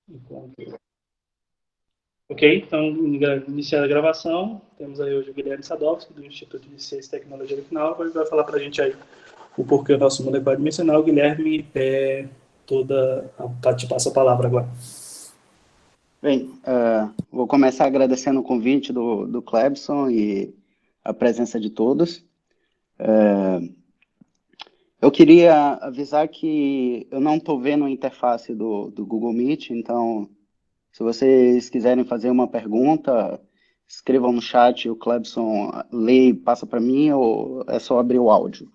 Enquanto... Ok, então, iniciar a gravação. Temos aí hoje o Guilherme Sadowski, do Instituto de Ciência e Tecnologia do Final, ele vai falar para a gente aí o porquê o nosso mundo é quadridimensional. Guilherme, te passo a palavra agora. Bem, vou começar agradecendo o convite do Clebson e a presença de todos. Eu queria avisar que eu não estou vendo a interface do Google Meet, então, se vocês quiserem fazer uma pergunta, escrevam no chat, o Clebson lê e passa para mim, ou é só abrir o áudio.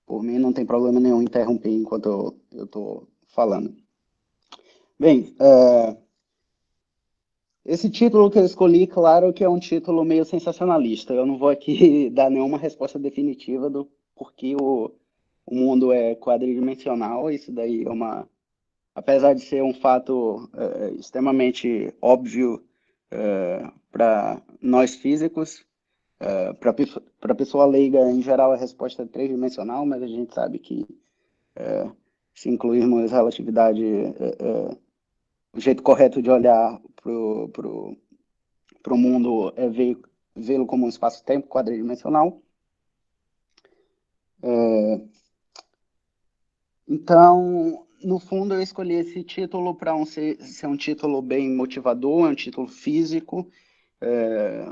Por mim, não tem problema nenhum interromper enquanto eu estou falando. Bem, esse título que eu escolhi, claro que é um título meio sensacionalista. Eu não vou aqui dar nenhuma resposta definitiva do porquê o mundo é quadridimensional. Isso daí é apesar de ser um fato extremamente óbvio para nós físicos, para a pessoa leiga, em geral, a resposta é tridimensional, mas a gente sabe que se incluirmos relatividade, o jeito correto de olhar para o mundo é vê-lo como um espaço-tempo quadridimensional. Então, no fundo, eu escolhi esse título para ser um título bem motivador, um título físico,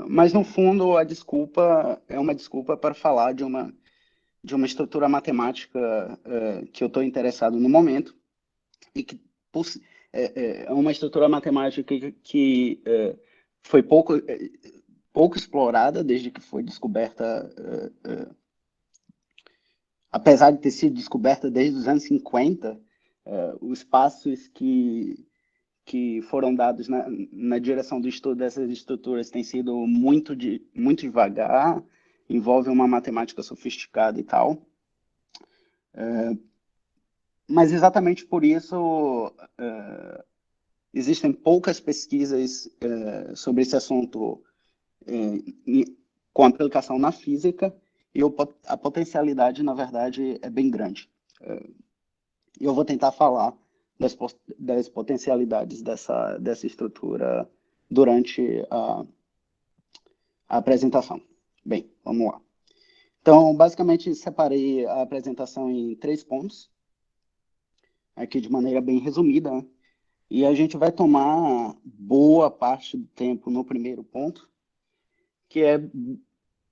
mas no fundo a desculpa é uma desculpa para falar de uma estrutura matemática que eu estou interessado no momento e que é uma estrutura matemática que foi pouco explorada desde que foi descoberta, apesar de ter sido descoberta desde os anos 50, os passos que foram dados na direção do estudo dessas estruturas têm sido muito devagar, envolve uma matemática sofisticada e tal. Mas exatamente por isso existem poucas pesquisas sobre esse assunto com aplicação na física, e a potencialidade, na verdade, é bem grande. Eu vou tentar falar das potencialidades dessa estrutura durante a apresentação. Bem, vamos lá. Então, basicamente, separei a apresentação em 3 pontos, aqui de maneira bem resumida, né? E a gente vai tomar boa parte do tempo no primeiro ponto, que é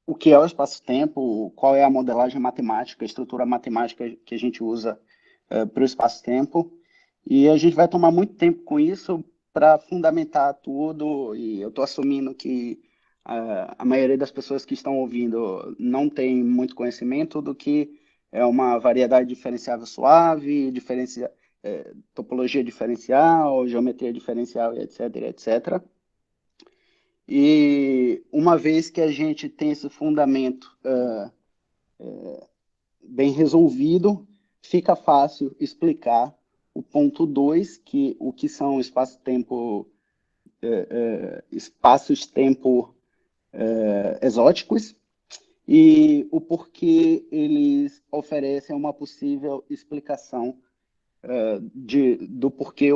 o que é o espaço-tempo, qual é a modelagem matemática, a estrutura matemática que a gente usa para o espaço-tempo. E a gente vai tomar muito tempo com isso para fundamentar tudo, e eu estou assumindo que a maioria das pessoas que estão ouvindo não tem muito conhecimento do que é uma variedade diferenciável suave, topologia diferencial, geometria diferencial, etc, etc. E uma vez que a gente tem esse fundamento bem resolvido, fica fácil explicar o ponto 2, o que são espaços-tempo exóticos, e o porquê eles oferecem uma possível explicação do porquê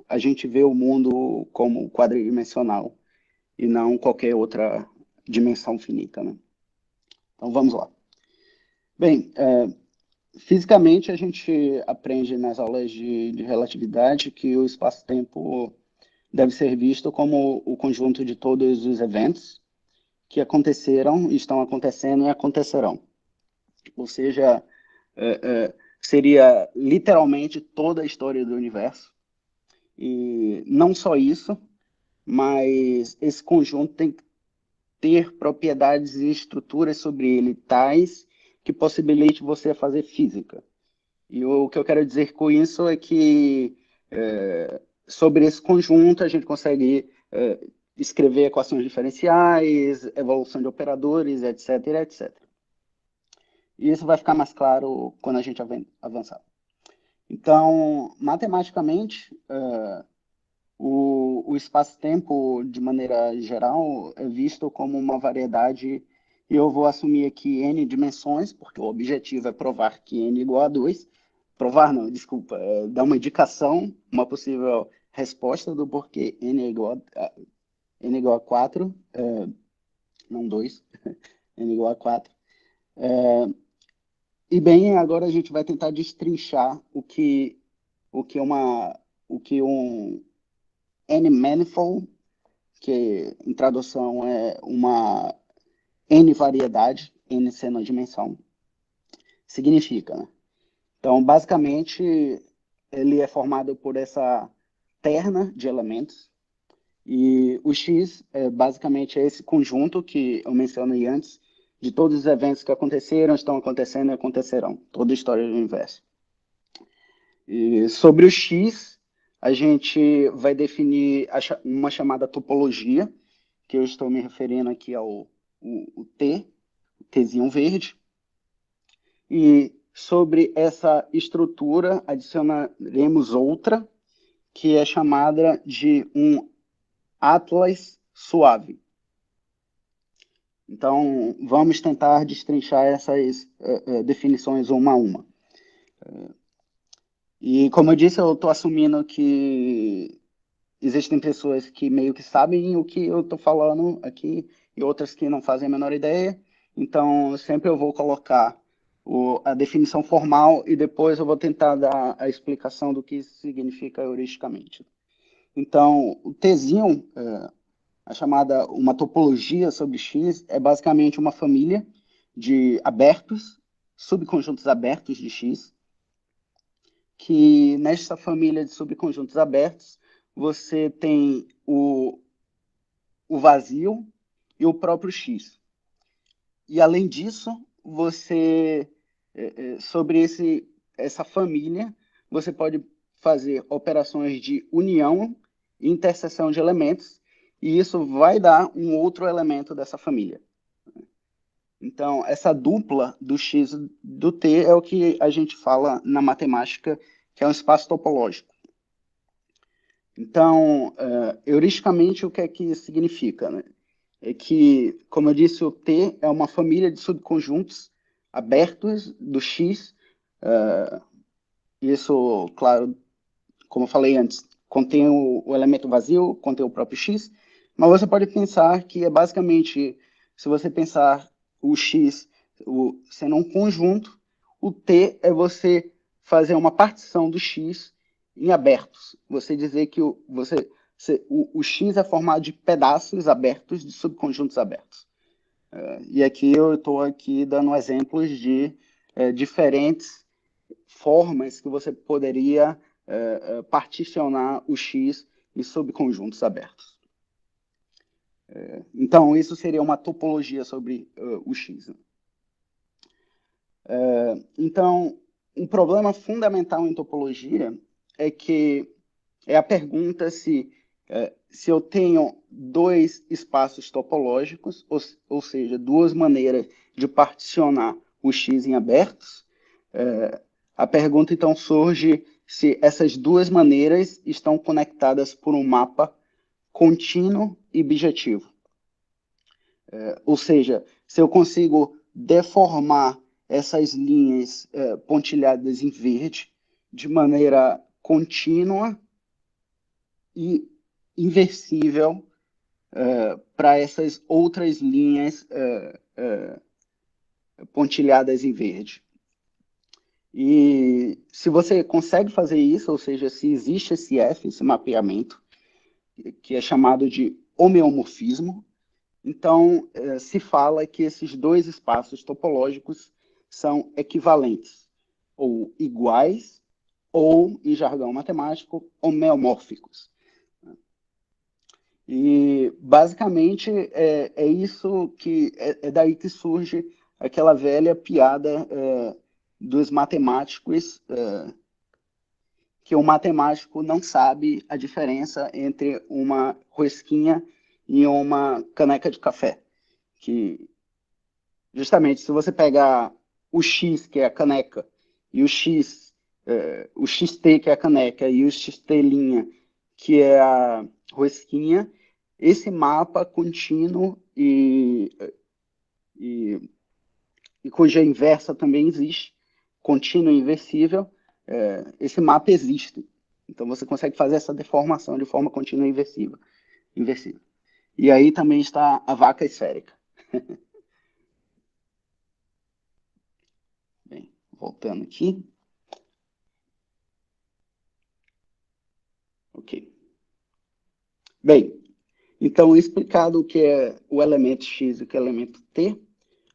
a gente vê o mundo como quadridimensional e não qualquer outra dimensão finita, né? Então vamos lá. Bem, fisicamente a gente aprende nas aulas de relatividade que o espaço-tempo deve ser visto como o conjunto de todos os eventos que aconteceram, estão acontecendo e acontecerão. Ou seja, seria literalmente toda a história do universo. E não só isso, mas esse conjunto tem que ter propriedades e estruturas sobre ele tais que possibilite você fazer física. E o que eu quero dizer com isso é que sobre esse conjunto a gente consegue escrever equações diferenciais, evolução de operadores, etc, etc. E isso vai ficar mais claro quando a gente avançar. Então, matematicamente, o espaço-tempo, de maneira geral, é visto como uma variedade, e eu vou assumir aqui n dimensões, porque o objetivo é provar que n igual a 2. Provar não, desculpa, dar uma indicação, uma possível resposta do porquê n igual a 4, não 2, n igual a 4. E bem, agora a gente vai tentar destrinchar o que uma, o que um n-manifold, que em tradução é uma n-variedade, n sendo a dimensão, significa, né? Então, basicamente, ele é formado por essa terna de elementos, e o X basicamente é esse conjunto que eu mencionei antes, de todos os eventos que aconteceram, estão acontecendo e acontecerão, toda a história do universo. E sobre o X, a gente vai definir uma chamada topologia, que eu estou me referindo aqui ao o T, o Tzinho verde. E sobre essa estrutura, adicionaremos outra, que é chamada de um Atlas suave. Então, vamos tentar destrinchar essas definições uma a uma. E, como eu disse, eu estou assumindo que existem pessoas que meio que sabem o que eu estou falando aqui e outras que não fazem a menor ideia. Então, sempre eu vou colocar a definição formal e depois eu vou tentar dar a explicação do que isso significa heuristicamente. Então, o Tzinho, a chamada uma topologia sobre X, é basicamente uma família de abertos, subconjuntos abertos de X, que nesta família de subconjuntos abertos, você tem o vazio e o próprio X. E, além disso, você, sobre essa família, você pode fazer operações de união e interseção de elementos, e isso vai dar um outro elemento dessa família. Então, essa dupla do X e do T é o que a gente fala na matemática, que é um espaço topológico. Então, heuristicamente, o que é que isso significa, né? É que, como eu disse, o T é uma família de subconjuntos abertos do X. Isso, claro, como eu falei antes, contém o elemento vazio, contém o próprio X, mas você pode pensar que é basicamente, se você pensar o X sendo um conjunto, o T é você fazer uma partição do X em abertos. Você dizer que o X é formado de pedaços abertos, de subconjuntos abertos. E aqui eu estou aqui dando exemplos de diferentes formas que você poderia particionar o X em subconjuntos abertos. Então, isso seria uma topologia sobre o X. Né? Então, um problema fundamental em topologia é a pergunta se eu tenho dois espaços topológicos, ou seja, duas maneiras de particionar o X em abertos, a pergunta então surge se essas duas maneiras estão conectadas por um mapa contínuo e bijetivo. Ou seja, se eu consigo deformar essas linhas pontilhadas em verde de maneira contínua e inversível para essas outras linhas pontilhadas em verde. E se você consegue fazer isso, ou seja, se existe esse esse mapeamento, que é chamado de homeomorfismo, então se fala que esses dois espaços topológicos são equivalentes, ou iguais, ou, em jargão matemático, homeomórficos. E, basicamente, é isso que é daí que surge aquela velha piada dos matemáticos, que o matemático não sabe a diferença entre uma rosquinha e uma caneca de café. Que, justamente, se você pegar o X, que é a caneca, e o XT, que é a caneca, e o XT', que é a rosquinha, esse mapa contínuo e cuja inversa também existe, contínuo e inversível, esse mapa existe. Então você consegue fazer essa deformação de forma contínua e inversível. E aí também está a vaca esférica. Bem, voltando aqui. Ok. Bem, então explicado o que é o elemento x e o que é o elemento t,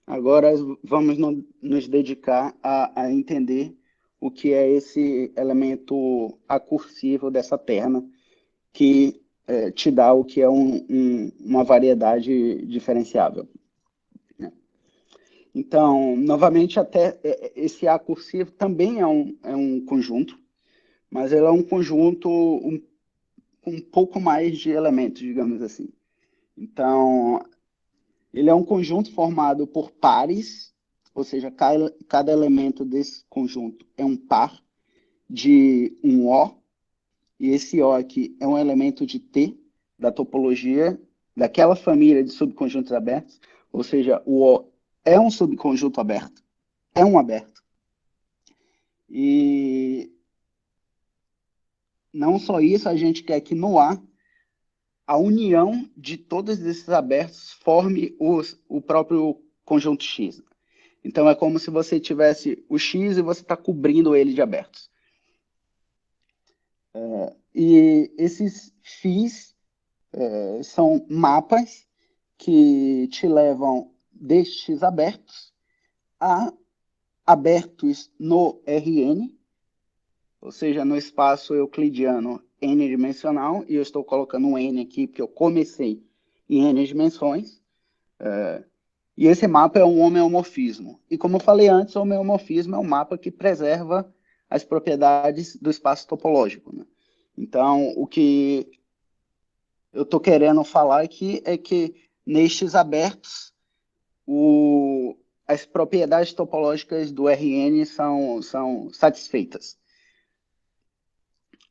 agora vamos nos dedicar a entender o que é esse elemento acursivo dessa terna, que te dá o que é uma variedade diferenciável. Então, novamente, até esse A cursivo também é um conjunto, mas ele é um conjunto um pouco mais de elementos, digamos assim. Então, ele é um conjunto formado por pares, ou seja, cada elemento desse conjunto é um par de um O, e esse O aqui é um elemento de T, da topologia, daquela família de subconjuntos abertos, ou seja, o O é um subconjunto aberto, é um aberto. E não só isso, a gente quer que no a união de todos esses abertos forme o próprio conjunto X. Então é como se você tivesse o X e você está cobrindo ele de abertos. E esses φs são mapas que te levam destes abertos a abertos no Rn, ou seja, no espaço euclidiano n-dimensional, e eu estou colocando um n aqui porque eu comecei em n dimensões, e esse mapa é um homeomorfismo. E como eu falei antes, o homeomorfismo é um mapa que preserva as propriedades do espaço topológico, né? Então, o que eu estou querendo falar aqui é que nestes abertos, as propriedades topológicas do Rn são satisfeitas.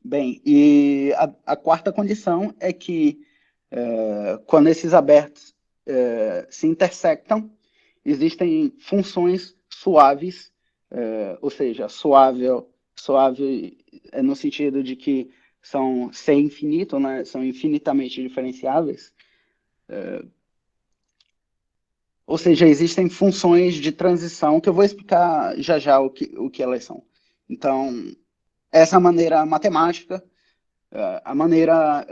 Bem, e a quarta condição é que quando esses abertos se intersectam, existem funções suaves, ou seja, suave no sentido de que são sem infinito, né, são infinitamente diferenciáveis, ou seja, existem funções de transição que eu vou explicar já já o que elas são. Então, essa maneira matemática, a maneira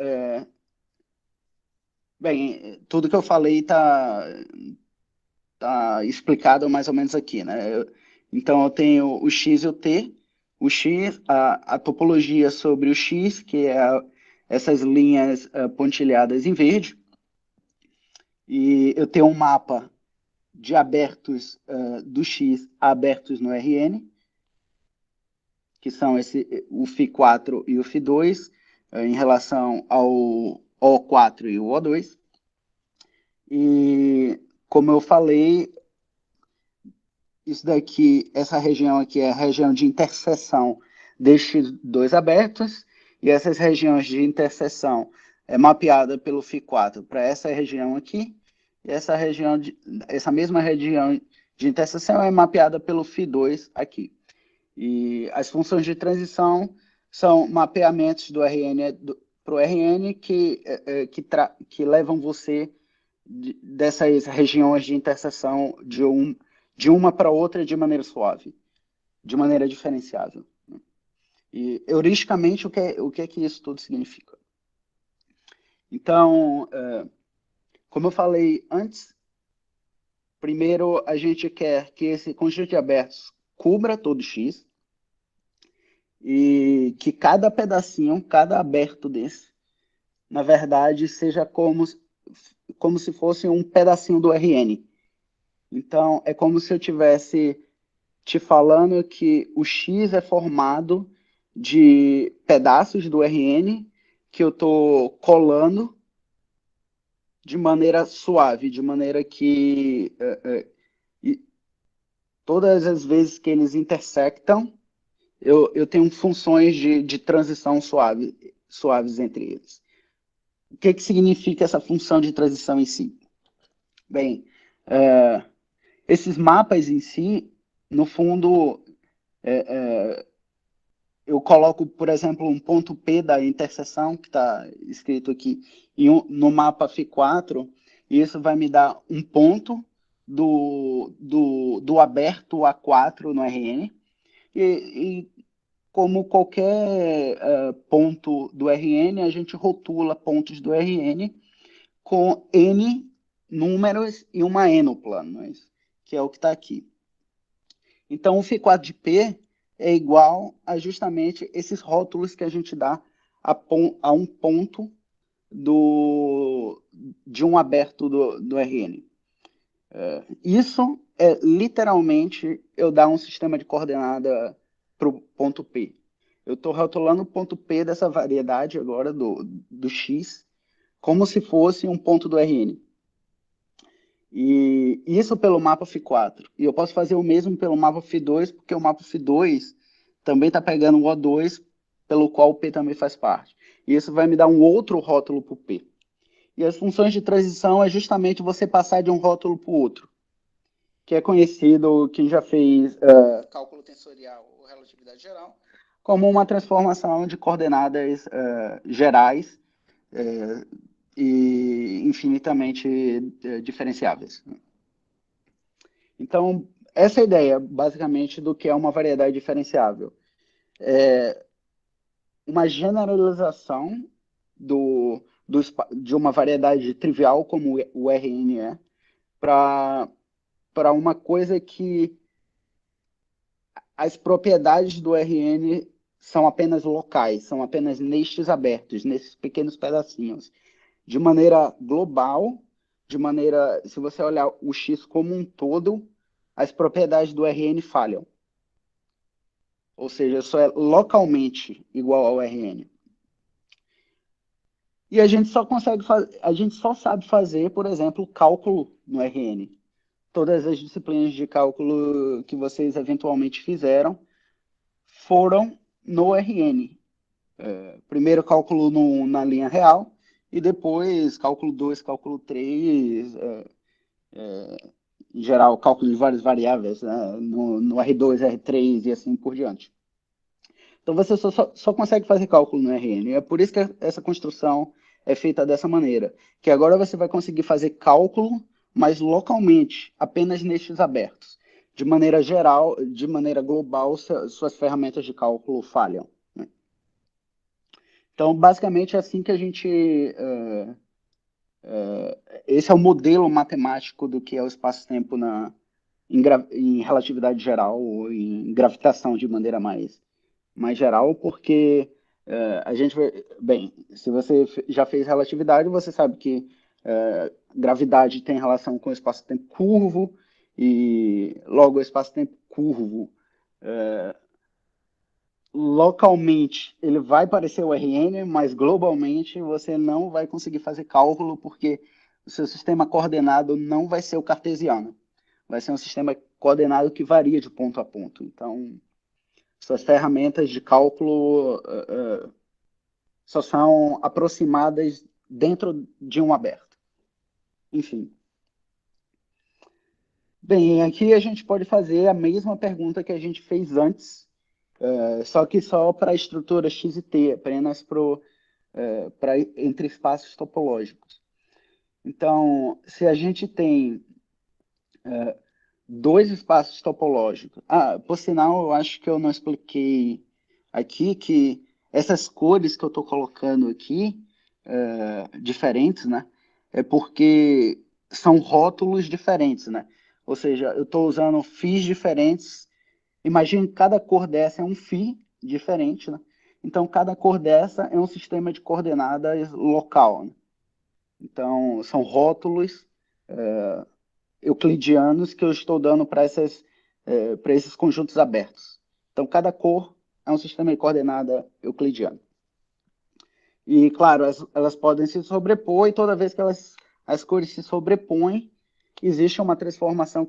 bem, tudo que eu falei tá explicado mais ou menos aqui, né? Então, eu tenho o x e o t. O x, a topologia sobre o x, que é essas linhas pontilhadas em verde. E eu tenho um mapa de abertos do x a abertos no Rn, que são o φ4 e o φ2, em relação ao O4 e o O2. E, como eu falei, isso daqui, essa região aqui é a região de interseção destes dois abertos, e essas regiões de interseção é mapeada pelo φ4 para essa região aqui, e essa mesma região de interseção é mapeada pelo φ2 aqui. E as funções de transição são mapeamentos do Rn para o Rn que levam você dessas regiões de interseção de uma para outra de maneira suave, de maneira diferenciável. E, heuristicamente, o que é que isso tudo significa? Então, como eu falei antes, primeiro a gente quer que esse conjunto de abertos cubra todo X e que cada pedacinho, cada aberto desse, na verdade, seja como se fosse um pedacinho do Rn. Então, é como se eu tivesse te falando que o X é formado de pedaços do Rn que eu estou colando de maneira suave, de maneira que todas as vezes que eles intersectam, eu tenho funções de transição suaves entre eles. O que significa essa função de transição em si? Bem, esses mapas em si, no fundo, eu coloco, por exemplo, um ponto P da interseção, que está escrito aqui no mapa Fi4, e isso vai me dar um ponto do aberto A4 no RN, e como qualquer ponto do RN, a gente rotula pontos do RN com N números e uma N-plano, que é o que está aqui. Então, o Φ4 de P é igual a justamente esses rótulos que a gente dá a um ponto de um aberto do RN. Isso é literalmente eu dar um sistema de coordenada para o ponto P. Eu estou rotulando o ponto P dessa variedade agora do X como se fosse um ponto do RN. E isso pelo mapa Fi4. E eu posso fazer o mesmo pelo mapa Fi2, porque o mapa Fi2 também está pegando o O2, pelo qual o P também faz parte. E isso vai me dar um outro rótulo para o P. E as funções de transição é justamente você passar de um rótulo para o outro, que é conhecido, quem já fez cálculo tensorial ou relatividade geral, como uma transformação de coordenadas gerais e infinitamente diferenciáveis. Então, essa é a ideia, basicamente, do que é uma variedade diferenciável. É uma generalização de uma variedade trivial, como o RN é, para uma coisa que as propriedades do RN são apenas locais, são apenas nestes abertos, nesses pequenos pedacinhos. De maneira global, se você olhar o X como um todo, as propriedades do RN falham. Ou seja, só é localmente igual ao RN. E a gente só sabe fazer, por exemplo, cálculo no RN. Todas as disciplinas de cálculo que vocês eventualmente fizeram foram no RN. Primeiro cálculo na linha real, e depois cálculo 2, cálculo 3, em geral, cálculo de várias variáveis, né? no R2, R3 e assim por diante. Então você só consegue fazer cálculo no RN. É por isso que essa construção é feita dessa maneira. Que agora você vai conseguir fazer cálculo, mas localmente, apenas nestes abertos. De maneira geral, de maneira global, suas ferramentas de cálculo falham. Né? Então, basicamente, é assim que a gente... esse é o modelo matemático do que é o espaço-tempo em relatividade geral, ou em gravitação de maneira mais geral, porque a gente bem, se você já fez relatividade, você sabe que gravidade tem relação com o espaço-tempo curvo, e logo o espaço-tempo curvo localmente ele vai parecer o RN, mas globalmente você não vai conseguir fazer cálculo porque o seu sistema coordenado não vai ser o cartesiano. Vai ser um sistema coordenado que varia de ponto a ponto. Então, suas ferramentas de cálculo só são aproximadas dentro de um aberto. Enfim. Bem, aqui a gente pode fazer a mesma pergunta que a gente fez antes, só que só para a estrutura X e T, apenas entre espaços topológicos. Então, se a gente tem dois espaços topológicos. Por sinal, eu acho que eu não expliquei aqui que essas cores que eu estou colocando aqui, diferentes, né? É porque são rótulos diferentes, né? Ou seja, eu estou usando FIs diferentes. Imagine que cada cor dessa é um FI diferente, né? Então, cada cor dessa é um sistema de coordenadas local, né? Então, são rótulos euclidianos que eu estou dando para esses conjuntos abertos. Então, cada cor é um sistema de coordenada euclidiano. E, claro, elas podem se sobrepor, e toda vez que as cores se sobrepõem, existe uma transformação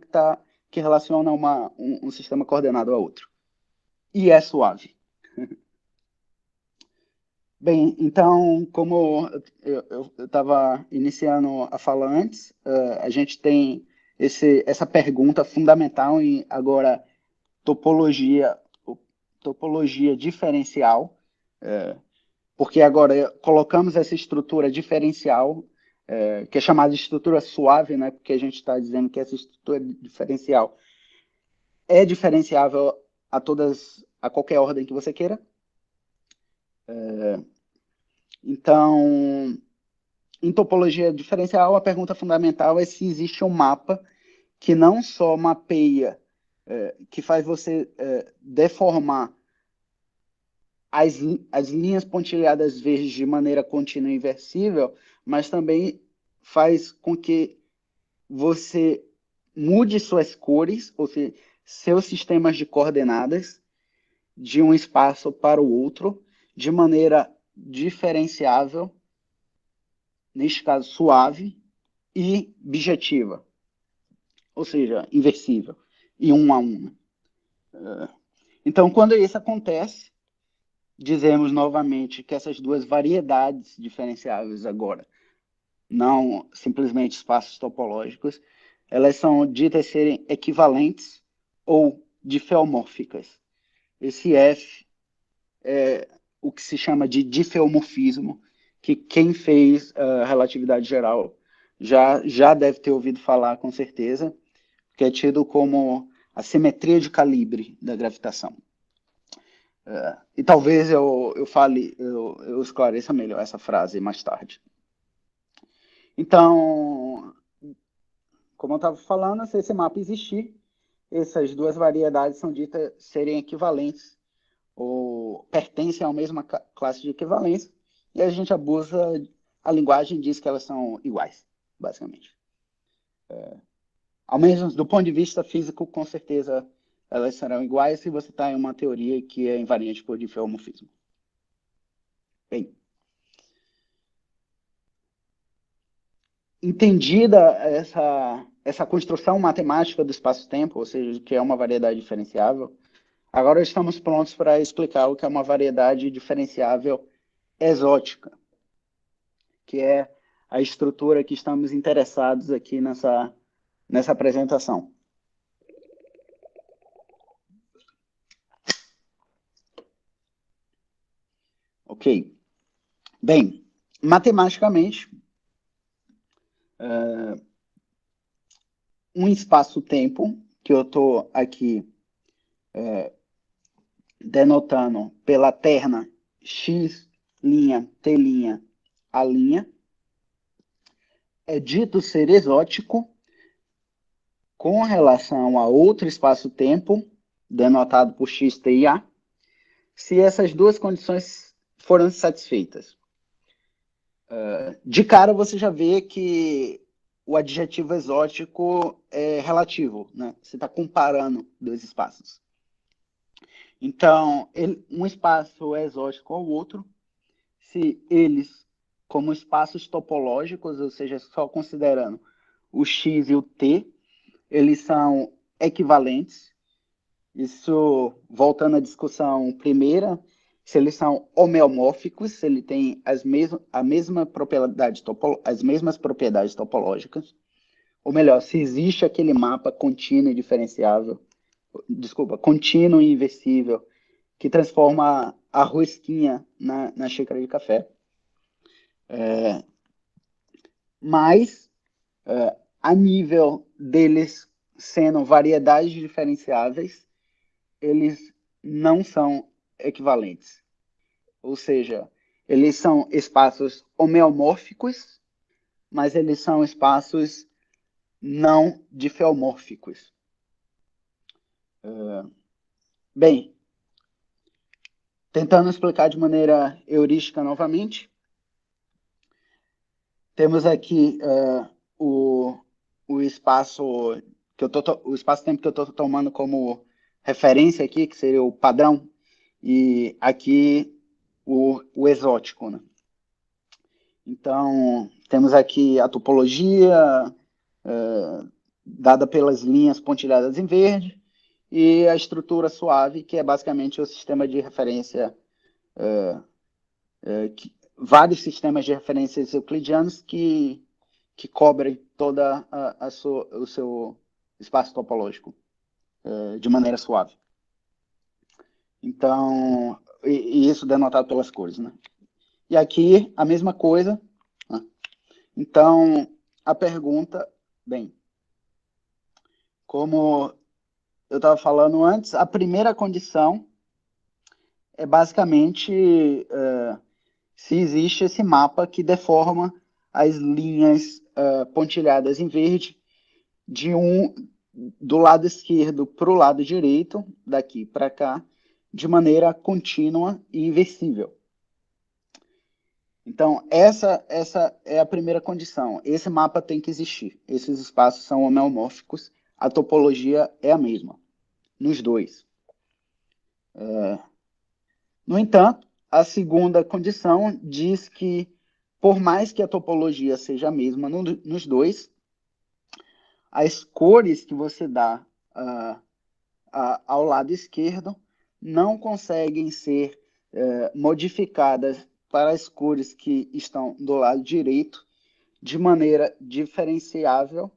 que relaciona um sistema coordenado a outro. E é suave. Bem, então, como eu estava iniciando a fala antes, a gente tem essa pergunta fundamental em, agora, topologia, topologia diferencial, porque agora colocamos essa estrutura diferencial, que é chamada de estrutura suave, né? Porque a gente está dizendo que essa estrutura diferencial é diferenciável a qualquer ordem que você queira. Então, em topologia diferencial, a pergunta fundamental é se existe um mapa que não só mapeia, que faz você deformar as linhas pontilhadas verdes de maneira contínua e inversível, mas também faz com que você mude suas cores, ou seja, seus sistemas de coordenadas, de um espaço para o outro, de maneira diferenciável, neste caso suave, e bijetiva, ou seja, inversível, e um a um. Então, quando isso acontece, dizemos novamente que essas duas variedades diferenciáveis agora, não simplesmente espaços topológicos, elas são ditas serem equivalentes ou difeomórficas. Esse F é o que se chama de difeomorfismo, que quem fez a relatividade geral já deve ter ouvido falar com certeza, que é tido como a simetria de calibre da gravitação. E talvez eu esclareça melhor essa frase mais tarde. Então, como eu estava falando, se esse mapa existir, essas duas variedades são ditas serem equivalentes ou pertencem à mesma classe de equivalência, e a gente abusa, a linguagem diz que elas são iguais, basicamente. Ao menos do ponto de vista físico, com certeza elas serão iguais se você está em uma teoria que é invariante por difeomorfismo. Bem, entendida essa construção matemática do espaço-tempo, ou seja, que é uma variedade diferenciável, agora estamos prontos para explicar o que é uma variedade diferenciável exótica, que é a estrutura que estamos interessados aqui nessa apresentação. Ok. Bem, matematicamente, um espaço-tempo, que eu estou aqui denotando pela terna x', t', a', é dito ser exótico com relação a outro espaço-tempo, denotado por x, t e a, se essas duas condições foram satisfeitas. De cara, você já vê que o adjetivo exótico é relativo, né? Você está comparando dois espaços. Então, um espaço é exótico ao outro se eles, como espaços topológicos, ou seja, só considerando o x e o t, eles são equivalentes. Isso, voltando à discussão primeira, se eles são homeomórficos, se ele tem as mesmas propriedades topológicas, ou melhor, se existe aquele mapa contínuo e diferenciável, contínuo e inversível, que transforma a rosquinha na xícara de café. Mas, a nível deles sendo variedades diferenciáveis, eles não são equivalentes. Ou seja, eles são espaços homeomórficos, mas eles são espaços não difeomórficos. Bem, tentando explicar de maneira heurística novamente, temos aqui o espaço o espaço-tempo que eu estou tomando como referência aqui, que seria o padrão, e aqui o exótico, né? Então, temos aqui a topologia dada pelas linhas pontilhadas em verde e a estrutura suave, que é basicamente o sistema de referência, vários sistemas de referências euclidianos que cobrem toda o seu espaço topológico de maneira suave. Então, e isso denotado pelas cores, né? E aqui a mesma coisa, né? Então, a pergunta, bem, como eu estava falando antes, a primeira condição é basicamente se existe esse mapa que deforma as linhas pontilhadas em verde do lado esquerdo para o lado direito, daqui para cá, de maneira contínua e inversível. Então, essa é a primeira condição. Esse mapa tem que existir. Esses espaços são homeomórficos. A topologia é a mesma, nos dois. No entanto, a segunda condição diz que, por mais que a topologia seja a mesma nos dois, as cores que você dá ao lado esquerdo não conseguem ser modificadas para as cores que estão do lado direito de maneira diferenciável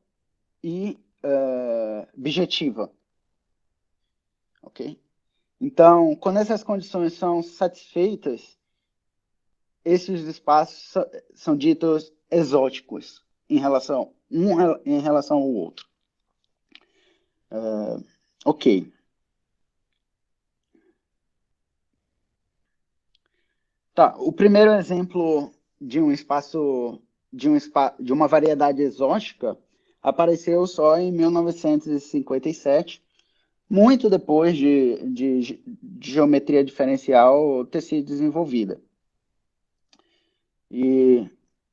e objetiva. Ok? Então, quando essas condições são satisfeitas, esses espaços são ditos exóticos em relação ao outro. Ok. Tá, o primeiro exemplo de um espaço de uma variedade exótica apareceu só em 1957, muito depois de geometria diferencial ter sido desenvolvida. E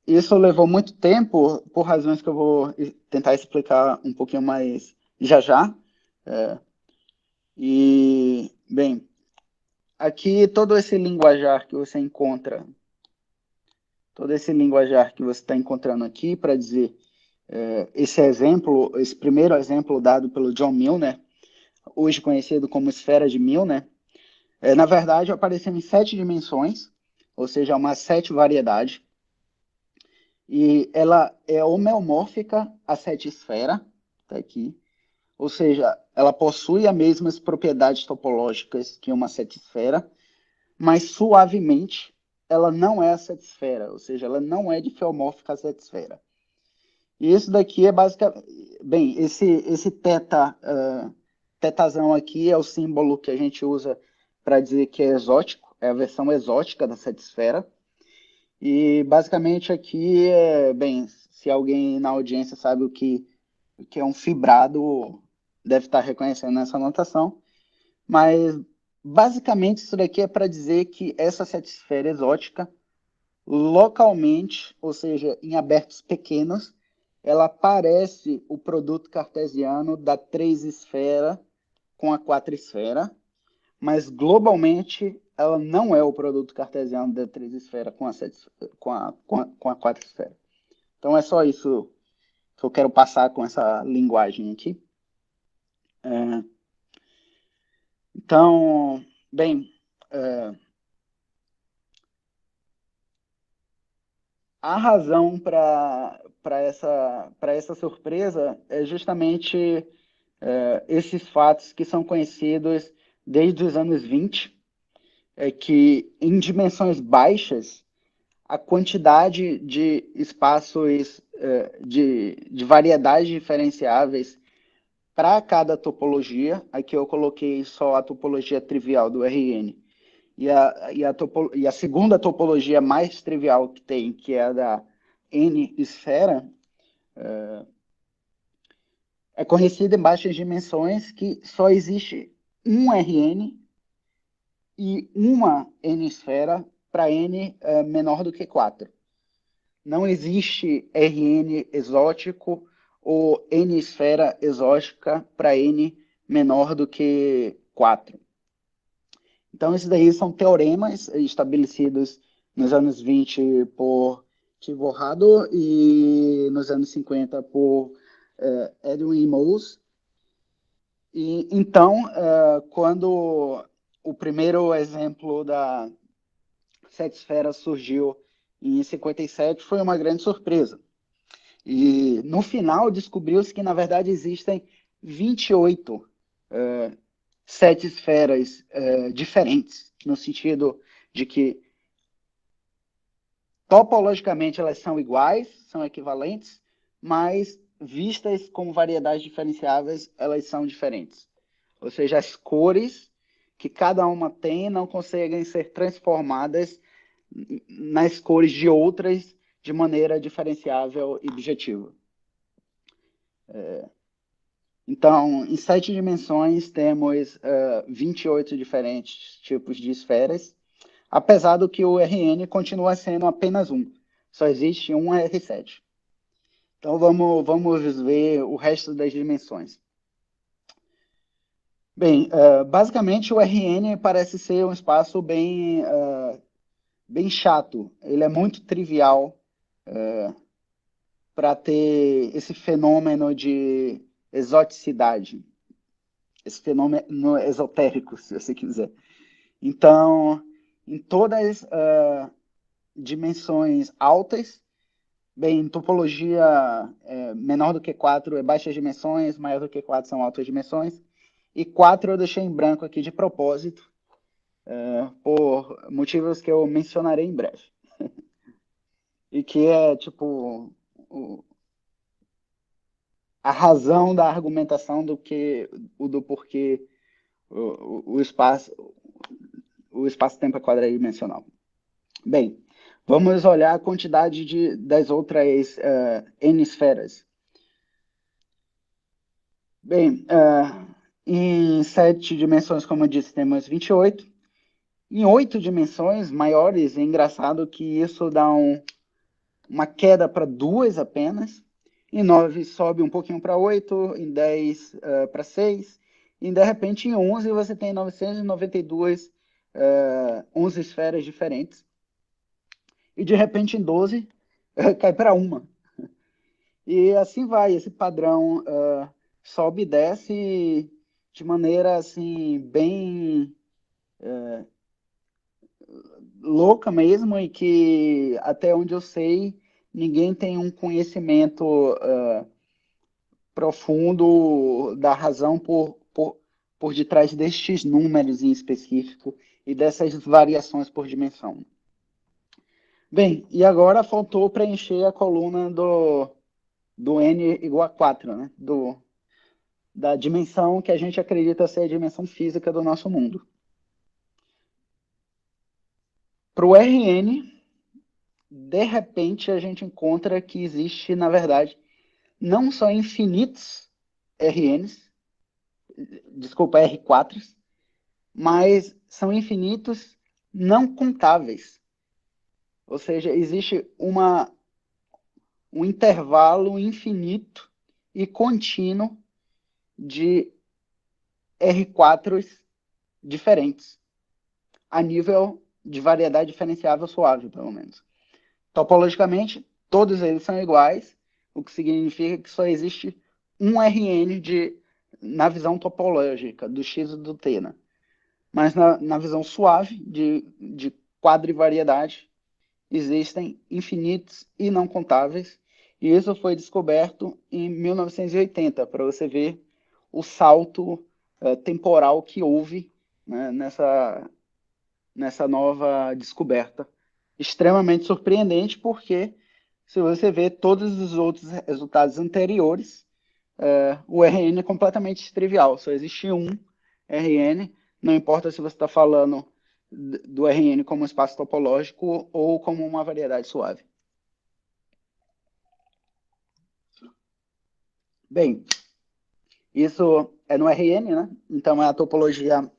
isso levou muito tempo, por razões que eu vou tentar explicar um pouquinho mais já já. Bem, aqui todo esse linguajar que você encontra, todo esse linguajar que você está encontrando aqui para dizer esse primeiro exemplo dado pelo John Milner, hoje conhecido como esfera de Milner, na verdade apareceu em 7 dimensões, ou seja, uma 7 variedade, e ela é homeomórfica à 7 esfera, tá aqui, ou seja, ela possui as mesmas propriedades topológicas que uma 7 esfera, mas suavemente ela não é a 7 esfera, ou seja, ela não é diffeomórfica à 7 esfera. E isso daqui é basicamente... Bem, esse tetazão aqui é o símbolo que a gente usa para dizer que é exótico, é a versão exótica da 7 esfera. E basicamente aqui, bem, se alguém na audiência sabe o que é um fibrado, deve estar reconhecendo essa anotação. Mas basicamente isso daqui é para dizer que essa 7 esfera exótica, localmente, ou seja, em abertos pequenos, ela parece o produto cartesiano da 3 esfera com a 4 esfera, mas globalmente ela não é o produto cartesiano da 3 esfera com a, 7, com a 4 esfera. Então é só isso que eu quero passar com essa linguagem aqui. Então, bem, a razão para essa surpresa é justamente esses fatos que são conhecidos desde os anos 20, que em dimensões baixas, a quantidade de espaços de variedades diferenciáveis para cada topologia, aqui eu coloquei só a topologia trivial do RN, e a segunda topologia mais trivial que tem, que é a da N-esfera, é conhecida em baixas dimensões que só existe um Rn e uma N-esfera para N menor do que 4. Não existe Rn exótico ou N-esfera exótica para N menor do que 4. Então, esses daí são teoremas estabelecidos nos anos 20 por Tivorrado e nos anos 50 por Edwin Mohs. E, então, quando o primeiro exemplo da sete esferas surgiu em 57, foi uma grande surpresa. E, no final, descobriu-se que, na verdade, existem 28 sete esferas diferentes, no sentido de que topologicamente elas são iguais, são equivalentes, mas vistas como variedades diferenciáveis, elas são diferentes. Ou seja, as cores que cada uma tem não conseguem ser transformadas nas cores de outras de maneira diferenciável e objetiva. Então, em 7 dimensões, temos 28 diferentes tipos de esferas, apesar do que o RN continua sendo apenas um. Só existe um R7. Então, vamos ver o resto das dimensões. Bem, basicamente o RN parece ser um espaço bem chato. Ele é muito trivial para ter esse fenômeno de exoticidade, esse fenômeno esotérico, se você quiser. Então, em todas as dimensões altas, bem, topologia menor do que 4 é baixas dimensões, maior do que 4 são altas dimensões, e 4 eu deixei em branco aqui de propósito, por motivos que eu mencionarei em breve. E que é, tipo, a razão da argumentação do porquê o espaço-tempo é quadridimensional. Bem, vamos olhar a quantidade das outras N esferas. Bem, em 7 dimensões, como eu disse, temos 28. Em 8 dimensões maiores, é engraçado que isso dá uma queda para 2 apenas. Em 9 sobe um pouquinho para 8, em 10 para 6. E de repente em 11 você tem 992 11 esferas diferentes. E de repente em 12 cai para uma. E assim vai, esse padrão sobe e desce de maneira assim bem louca mesmo, e que até onde eu sei ninguém tem um conhecimento profundo da razão por detrás destes números em específico e dessas variações por dimensão. Bem, e agora faltou preencher a coluna do n igual a 4, né? Da dimensão que a gente acredita ser a dimensão física do nosso mundo. Para o RN, de repente a gente encontra que existe, na verdade, não só infinitos RNs, desculpa, R4s, mas são infinitos não contáveis. Ou seja, existe um intervalo infinito e contínuo de R4s diferentes, a nível de variedade diferenciável suave, pelo menos. Topologicamente, todos eles são iguais, o que significa que só existe um RN na visão topológica, do X e do T, né? Mas na visão suave, de quadrivariedade, existem infinitos e não contáveis, e isso foi descoberto em 1980, para você ver o salto temporal que houve, né, nessa nova descoberta. Extremamente surpreendente, porque se você vê todos os outros resultados anteriores, o RN é completamente trivial, só existe um RN, não importa se você está falando do RN como um espaço topológico ou como uma variedade suave. Bem, isso é no RN, né? Então é a topologia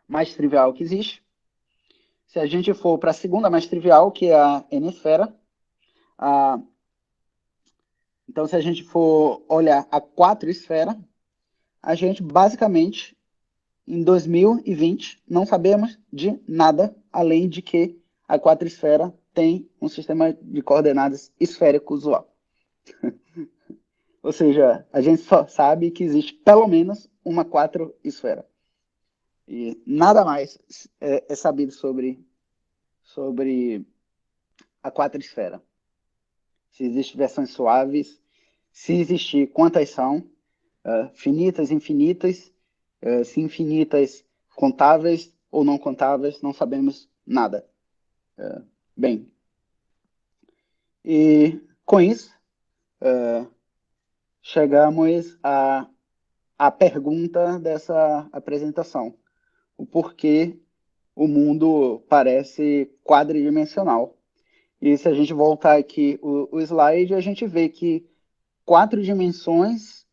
mais trivial que existe. Se a gente for para a segunda mais trivial, que é a N-esfera, então se a gente for olhar a 4 esfera, a gente basicamente, em 2020, não sabemos de nada, além de que a 4 esfera tem um sistema de coordenadas esférico usual. Ou seja, a gente só sabe que existe pelo menos uma 4 esfera. E nada mais é sabido sobre a 4 esfera. Se existem versões suaves, se existir, quantas são, finitas, infinitas, se infinitas, contáveis ou não contáveis, não sabemos nada. Bem, e com isso, chegamos à pergunta dessa apresentação: o porquê o mundo parece quadridimensional. E se a gente voltar aqui o slide, a gente vê que 4 dimensões,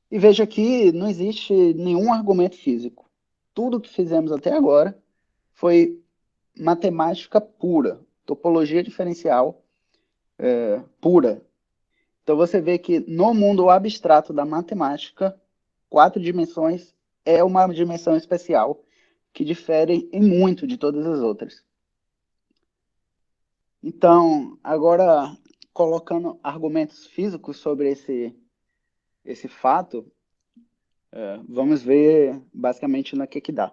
e veja que não existe nenhum argumento físico. Tudo que fizemos até agora foi matemática pura, topologia diferencial pura. Então você vê que no mundo abstrato da matemática, 4 dimensões é uma dimensão especial que difere em muito de todas as outras. Então, agora colocando argumentos físicos sobre esse fato, vamos ver basicamente no que dá.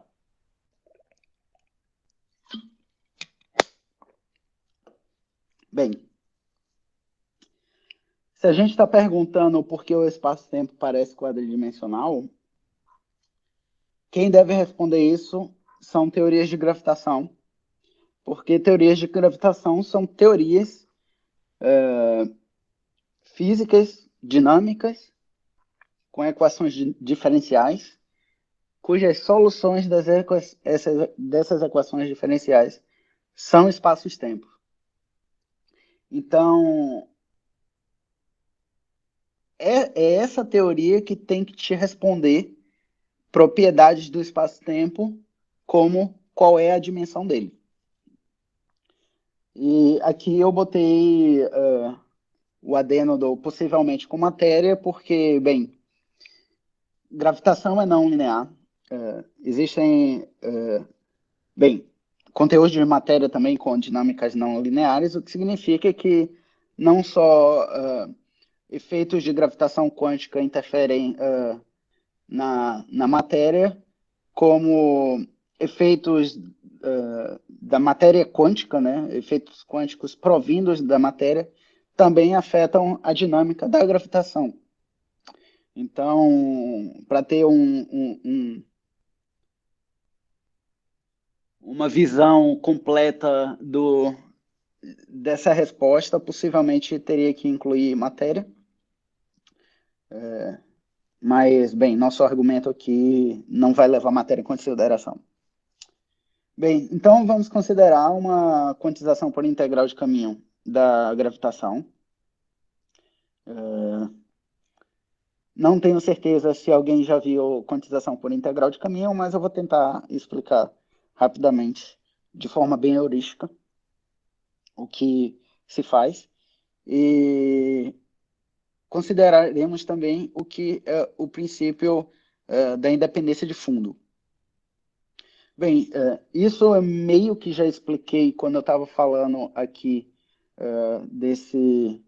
Bem, se a gente está perguntando por que o espaço-tempo parece quadridimensional, quem deve responder isso são teorias de gravitação, porque teorias de gravitação são teorias físicas dinâmicas com equações diferenciais, cujas soluções dessas equações diferenciais são espaços-tempo. Então, é essa teoria que tem que te responder propriedades do espaço-tempo, como qual é a dimensão dele. E aqui eu botei o adeno do possivelmente com matéria, porque, bem, gravitação é não linear. Existem, bem, conteúdos de matéria também com dinâmicas não lineares, o que significa que não só efeitos de gravitação quântica interferem na matéria, como efeitos da matéria quântica, né, efeitos quânticos provindos da matéria, também afetam a dinâmica da gravitação. Então, para ter uma visão completa dessa resposta, possivelmente teria que incluir matéria. Mas, bem, nosso argumento aqui não vai levar matéria em consideração. Bem, então vamos considerar uma quantização por integral de caminho da gravitação. Não tenho certeza se alguém já viu quantização por integral de caminho, mas eu vou tentar explicar rapidamente, de forma bem heurística, o que se faz. E consideraremos também o que é o princípio da independência de fundo. Bem, isso eu meio que já expliquei quando eu estava falando aqui desse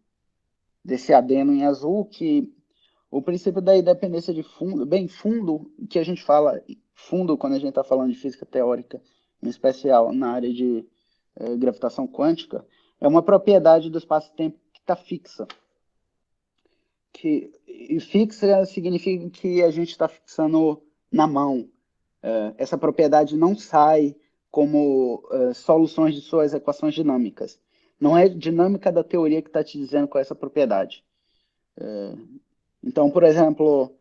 adeno em azul, que o princípio da independência de fundo, bem, fundo, que a gente fala, fundo quando a gente está falando de física teórica, em especial na área de gravitação quântica, é uma propriedade do espaço-tempo que está fixa. E fixa significa que a gente está fixando na mão. Essa propriedade não sai como soluções de suas equações dinâmicas. Não é dinâmica da teoria que está te dizendo qual é essa propriedade. Então, por exemplo,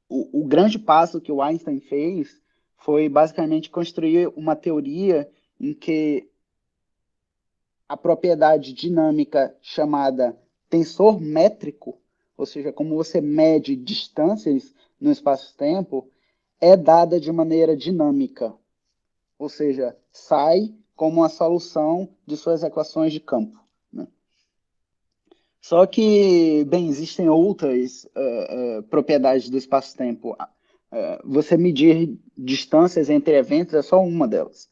o grande passo que o Einstein fez foi basicamente construir uma teoria em que a propriedade dinâmica chamada tensor métrico, ou seja, como você mede distâncias no espaço-tempo, é dada de maneira dinâmica, ou seja, sai como uma solução de suas equações de campo. Né? Só que, bem, existem outras propriedades do espaço-tempo. Você medir distâncias entre eventos é só uma delas.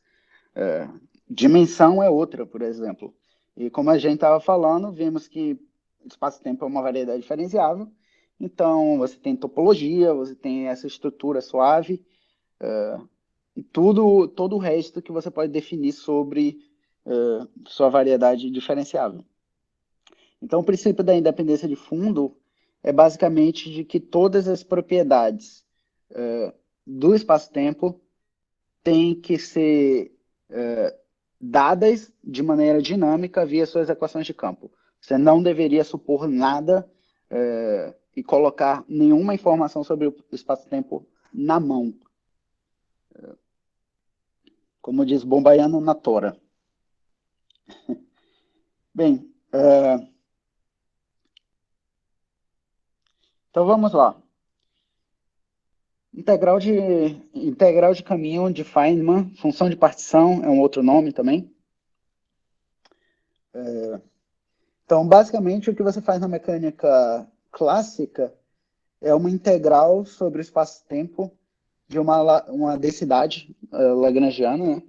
Dimensão é outra, por exemplo. E como a gente estava falando, vimos que espaço-tempo é uma variedade diferenciável. Então, você tem topologia, você tem essa estrutura suave, e todo o resto que você pode definir sobre sua variedade diferenciável. Então, o princípio da independência de fundo é basicamente de que todas as propriedades do espaço-tempo têm que ser dadas de maneira dinâmica via suas equações de campo. Você não deveria supor nada e colocar nenhuma informação sobre o espaço-tempo na mão. Como diz Bombaiano na tora. Bem, então vamos lá. Integral de caminho de Feynman, função de partição, é um outro nome também. Então, basicamente, o que você faz na mecânica clássica é uma integral sobre o espaço-tempo de uma densidade lagrangiana, né?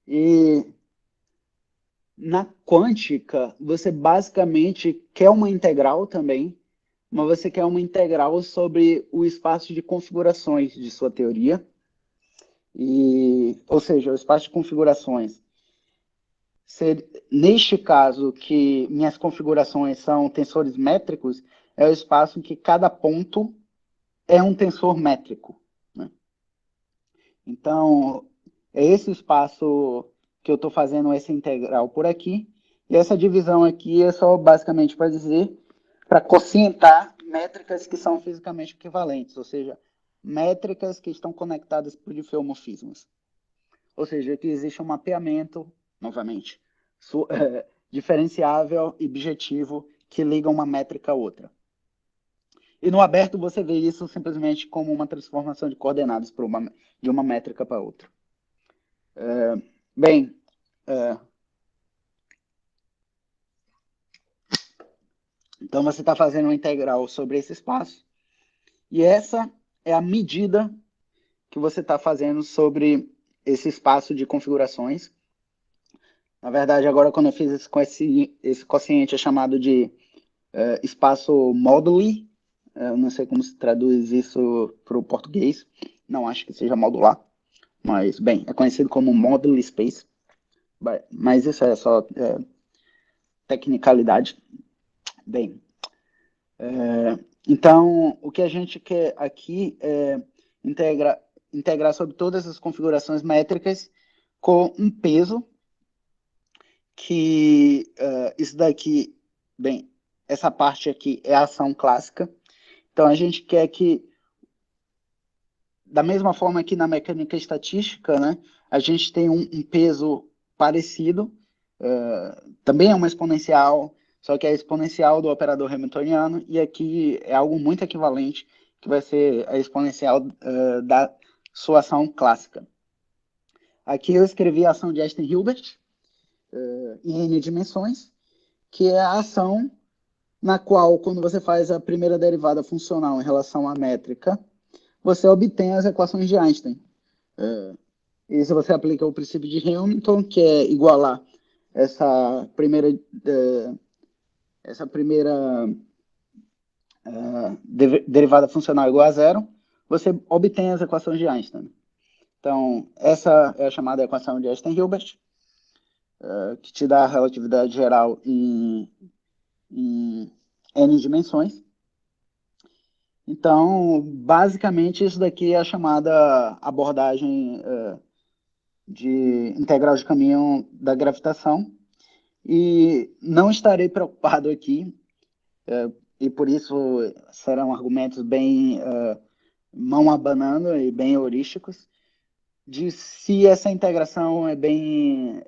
E na quântica, você basicamente quer uma integral também, mas você quer uma integral sobre o espaço de configurações de sua teoria. Ou seja, o espaço de configurações. Neste caso, que minhas configurações são tensores métricos, é o espaço em que cada ponto é um tensor métrico, né? Então, é esse espaço que eu estou fazendo essa integral por aqui, e essa divisão aqui é só basicamente para dizer, para quocientar métricas que são fisicamente equivalentes, ou seja, métricas que estão conectadas por diffeomorfismos. Ou seja, que existe um mapeamento, novamente, diferenciável e bijetivo que liga uma métrica a outra. E no aberto você vê isso simplesmente como uma transformação de coordenadas de uma métrica para outra. Bem, então você está fazendo uma integral sobre esse espaço, e essa é a medida que você está fazendo sobre esse espaço de configurações. Na verdade, agora quando eu fiz esse quociente é chamado de espaço moduli. Eu não sei como se traduz isso para o português. Não acho que seja modular. Mas, bem, é conhecido como moduli space. Mas isso é só tecnicalidade. Bem, então, o que a gente quer aqui é integrar sobre todas as configurações métricas com um peso que isso daqui, bem, essa parte aqui é a ação clássica. Então, a gente quer que, da mesma forma que na mecânica estatística, né, a gente tem um peso parecido, também é uma exponencial, só que é a exponencial do operador hamiltoniano, e aqui é algo muito equivalente, que vai ser a exponencial da sua ação clássica. Aqui eu escrevi a ação de Einstein-Hilbert, em n dimensões, que é a ação na qual, quando você faz a primeira derivada funcional em relação à métrica, você obtém as equações de Einstein. E se você aplica o princípio de Hamilton, que é igualar essa primeira derivada funcional igual a zero, você obtém as equações de Einstein. Então, essa é a chamada equação de Einstein-Hilbert, que te dá a relatividade geral em n dimensões. Então, basicamente, isso daqui é a chamada abordagem de integral de caminho da gravitação. E não estarei preocupado aqui, e por isso serão argumentos bem mão abanando e bem heurísticos, de se essa integração é bem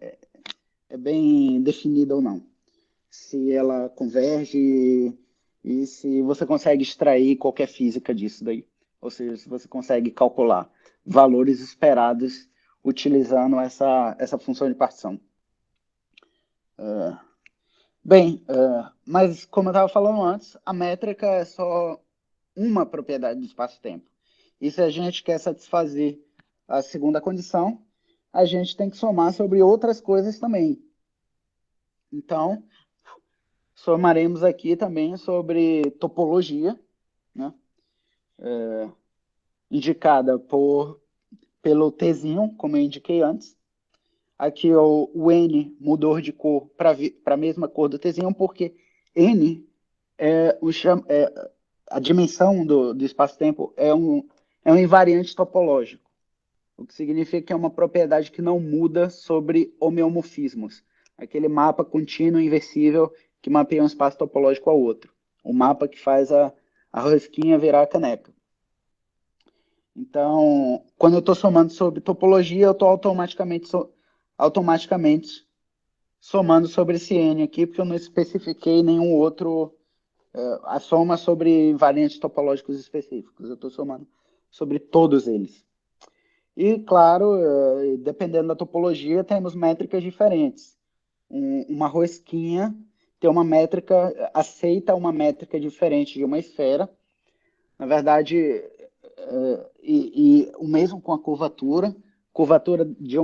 definida ou não. Se ela converge e se você consegue extrair qualquer física disso daí. Ou seja, se você consegue calcular valores esperados utilizando essa função de partição. Bem, mas como eu estava falando antes, a métrica é só uma propriedade do espaço-tempo. E se a gente quer satisfazer a segunda condição, a gente tem que somar sobre outras coisas também. Então, somaremos aqui também sobre topologia, né? Indicada pelo Tzinho, como eu indiquei antes. Aqui o N mudou de cor para a mesma cor do Tzinho, porque N a dimensão do espaço-tempo é um invariante topológico, o que significa que é uma propriedade que não muda sobre homeomorfismos, aquele mapa contínuo e inversível que mapeia um espaço topológico ao outro, o mapa que faz a rosquinha virar a caneca. Então, quando eu estou somando sobre topologia, eu estou automaticamente somando sobre esse N aqui, porque eu não especifiquei nenhum outro, a soma sobre variantes topológicos específicos. Eu estou somando sobre todos eles. E, claro, dependendo da topologia, temos métricas diferentes. Uma rosquinha tem uma métrica, aceita uma métrica diferente de uma esfera. Na verdade, e o mesmo com a curvatura de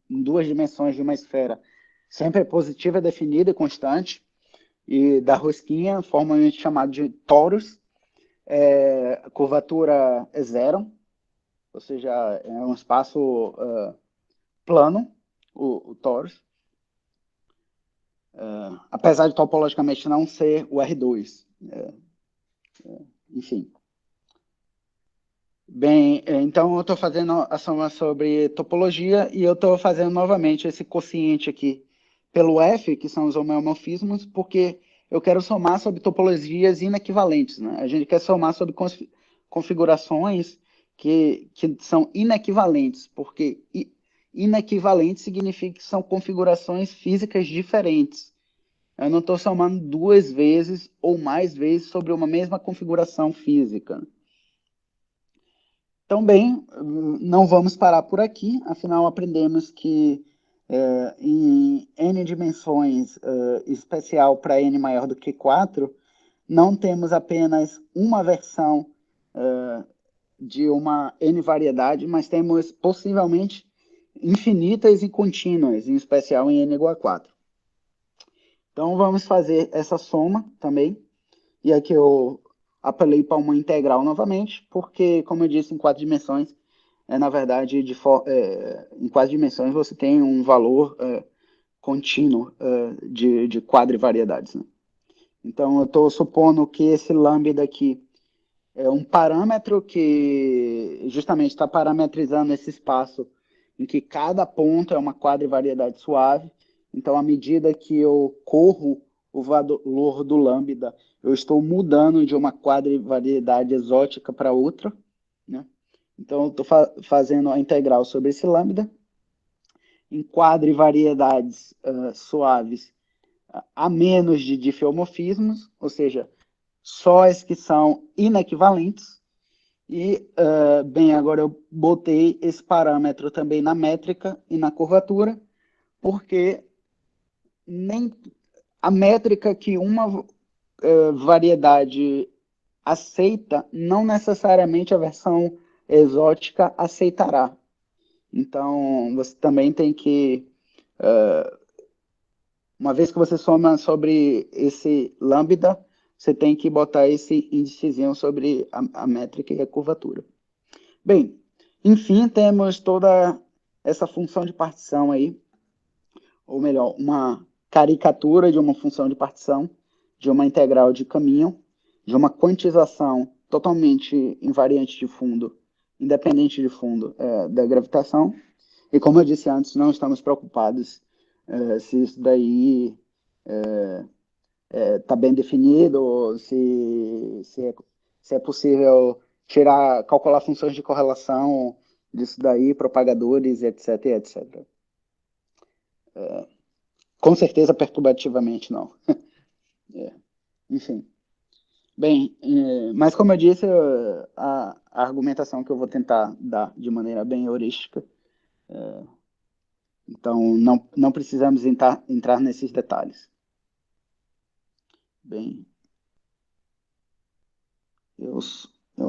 em duas dimensões de uma esfera sempre é positiva, é definida e constante, e da rosquinha, formalmente chamado de torus, a curvatura é zero, ou seja, é um espaço plano, o torus, apesar de topologicamente não ser o R2. Enfim. Bem, então eu estou fazendo a soma sobre topologia e eu estou fazendo novamente esse quociente aqui pelo F, que são os homeomorfismos, porque eu quero somar sobre topologias inequivalentes, né? A gente quer somar sobre configurações que são inequivalentes, porque inequivalente significa que são configurações físicas diferentes. Eu não estou somando duas vezes ou mais vezes sobre uma mesma configuração física. Então, bem, não vamos parar por aqui, afinal aprendemos que em n dimensões especial para n maior do que 4, não temos apenas uma versão de uma n variedade, mas temos possivelmente infinitas e contínuas, em especial em n igual a 4. Então, vamos fazer essa soma também, e aqui eu apelei para uma integral novamente, porque, como eu disse, em 4 dimensões, na verdade, em 4 dimensões você tem um valor contínuo de quadrivariedades, né? Então, eu estou supondo que esse lambda aqui é um parâmetro que justamente está parametrizando esse espaço em que cada ponto é uma quadrivariedade suave. Então, à medida que eu corro o valor do lambda, eu estou mudando de uma quadrivariedade exótica para outra, né? Então, eu estou fazendo a integral sobre esse lambda. Em quadrivariedades suaves, a menos de diffeomorfismos, ou seja, só as que são inequivalentes. E, bem, agora eu botei esse parâmetro também na métrica e na curvatura, porque nem a métrica que uma variedade aceita, não necessariamente a versão exótica aceitará. Então, você também tem que, uma vez que você soma sobre esse lambda, você tem que botar esse índicezinho sobre a métrica e a curvatura. Bem, enfim, temos toda essa função de partição aí, ou melhor, uma caricatura de uma função de partição, de uma integral de caminho, de uma quantização totalmente invariante de fundo, independente de fundo da gravitação. E como eu disse antes, não estamos preocupados se isso daí está bem definido, ou se é possível calcular funções de correlação disso daí, propagadores, etc, etc. Com certeza, perturbativamente, não. Enfim. Bem, mas como eu disse, a argumentação que eu vou tentar dar de maneira bem heurística, então não precisamos entrar nesses detalhes. Bem, eu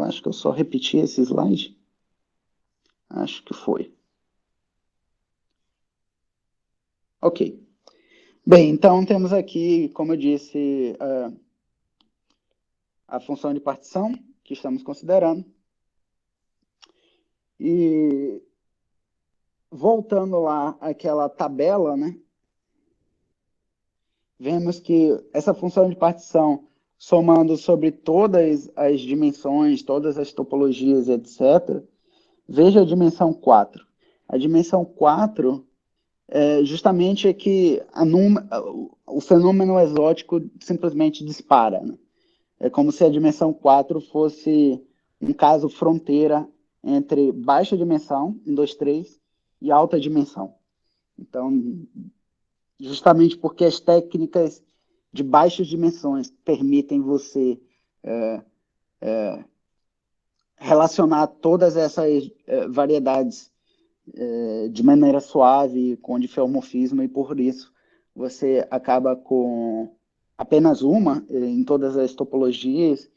acho que eu só repeti esse slide. Acho que foi. Ok. Bem, então temos aqui, como eu disse, a função de partição que estamos considerando. E voltando lá àquela tabela, né? vemos que essa função de partição, somando sobre todas as dimensões, todas as topologias, etc., veja a dimensão 4. A dimensão 4 justamente é que o fenômeno exótico simplesmente dispara, né? É como se a dimensão 4 fosse um caso fronteira entre baixa dimensão, 1, 2, 3, e alta dimensão. Então, justamente porque as técnicas de baixas dimensões permitem você relacionar todas essas variedades de maneira suave, com diffeomorfismo, e por isso você acaba com apenas uma em todas as topologias,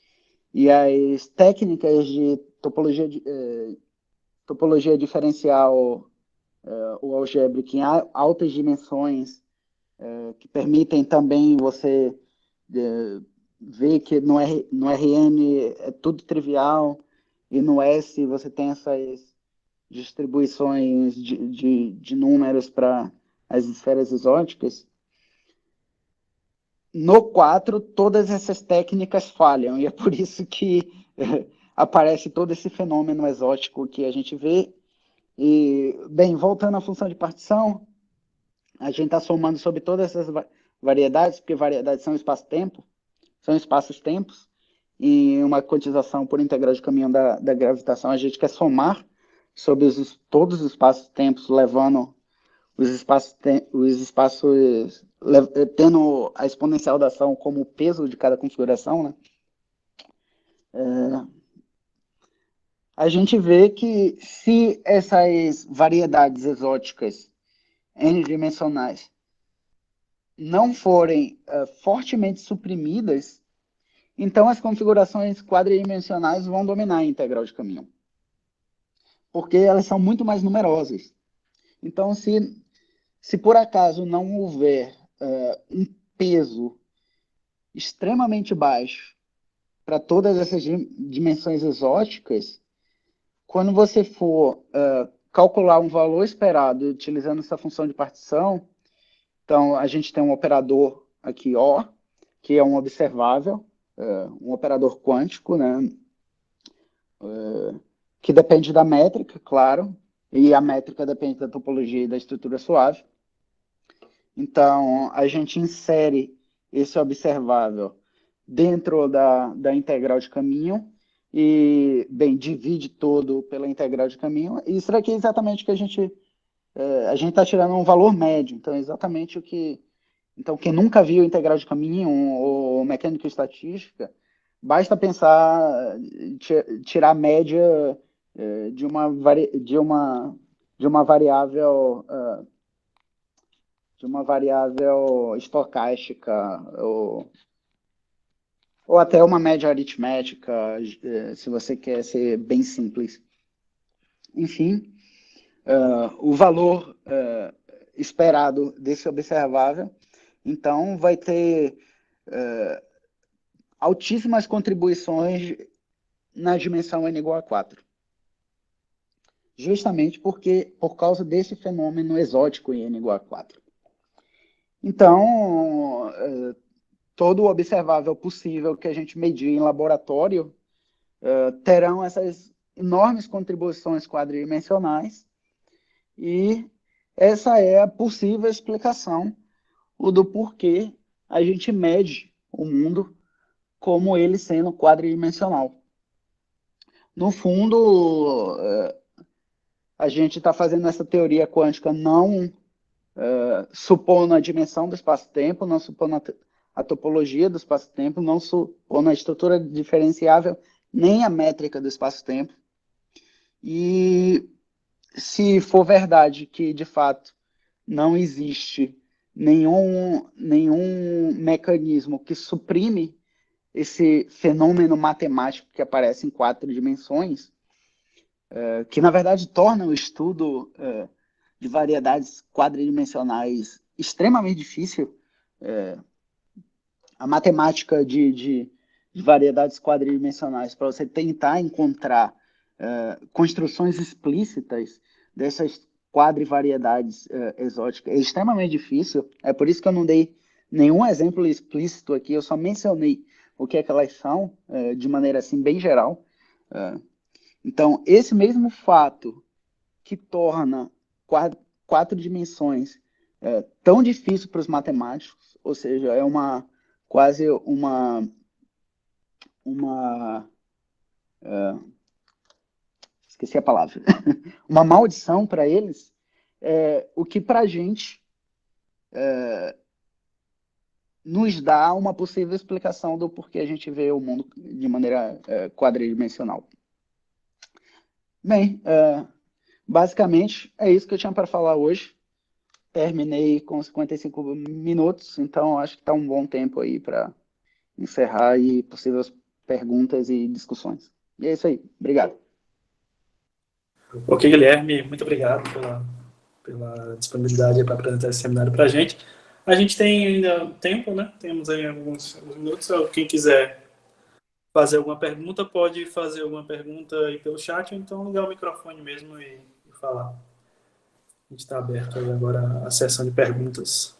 e as técnicas de topologia diferencial ou algébrica em altas dimensões, que permitem também você ver que no RN é tudo trivial, e no S você tem essas distribuições de números para as esferas exóticas. No 4, todas essas técnicas falham, e é por isso que aparece todo esse fenômeno exótico que a gente vê. E, bem, voltando à função de partição, a gente está somando sobre todas essas variedades, porque variedades são espaço-tempo, são espaços-tempos, e uma quantização por integral de caminho da gravitação, a gente quer somar sobre todos os espaços-tempos, levando os espaços tendo a exponencial da ação como o peso de cada configuração, né? A gente vê que se essas variedades exóticas n-dimensionais não forem fortemente suprimidas, então as configurações quadridimensionais vão dominar a integral de caminho, porque elas são muito mais numerosas. Então, se por acaso não houver um peso extremamente baixo para todas essas dimensões exóticas, quando você for calcular um valor esperado utilizando essa função de partição, então a gente tem um operador aqui, O, que é um observável, um operador quântico, né, que depende da métrica, claro, e a métrica depende da topologia e da estrutura suave. Então, a gente insere esse observável dentro da integral de caminho e, bem, divide todo pela integral de caminho. E isso daqui é exatamente o que a gente está tirando um valor médio. Então, é exatamente o que... Então, quem nunca viu integral de caminho ou mecânica estatística, basta pensar, tirar a média de uma variável estocástica ou até uma média aritmética, se você quer ser bem simples. Enfim, o valor esperado desse observável, então, vai ter altíssimas contribuições na dimensão n igual a 4. Justamente por causa desse fenômeno exótico em n igual a 4. Então, todo o observável possível que a gente medir em laboratório terão essas enormes contribuições quadridimensionais, e essa é a possível explicação do porquê a gente mede o mundo como ele sendo quadridimensional. No fundo, a gente está fazendo essa teoria quântica não supondo a dimensão do espaço-tempo, não supondo a topologia do espaço-tempo, não supondo a estrutura diferenciável, nem a métrica do espaço-tempo. E se for verdade que, de fato, não existe nenhum mecanismo que suprime esse fenômeno matemático que aparece em 4 dimensões, que, na verdade, torna o estudo de variedades quadridimensionais extremamente difícil. A matemática de variedades quadridimensionais, para você tentar encontrar construções explícitas dessas quadrivariedades exóticas, é extremamente difícil. É por isso que eu não dei nenhum exemplo explícito aqui, eu só mencionei o que é que elas são, de maneira assim bem geral. Então, esse mesmo fato que torna quatro dimensões tão difícil para os matemáticos, ou seja, é quase uma esqueci a palavra, uma maldição para eles, o que para a gente nos dá uma possível explicação do porquê a gente vê o mundo de maneira quadridimensional. Bem, basicamente é isso que eu tinha para falar hoje. Terminei com 55 minutos, então acho que está um bom tempo aí para encerrar e possíveis perguntas e discussões. E é isso aí. Obrigado. Ok, Guilherme, muito obrigado pela disponibilidade para apresentar esse seminário para a gente. A gente tem ainda tempo, né? Temos aí alguns minutos. Quem quiser fazer alguma pergunta, pode fazer alguma pergunta aí pelo chat, ou então ligar o microfone mesmo e falar. A gente está aberto aí agora a sessão de perguntas.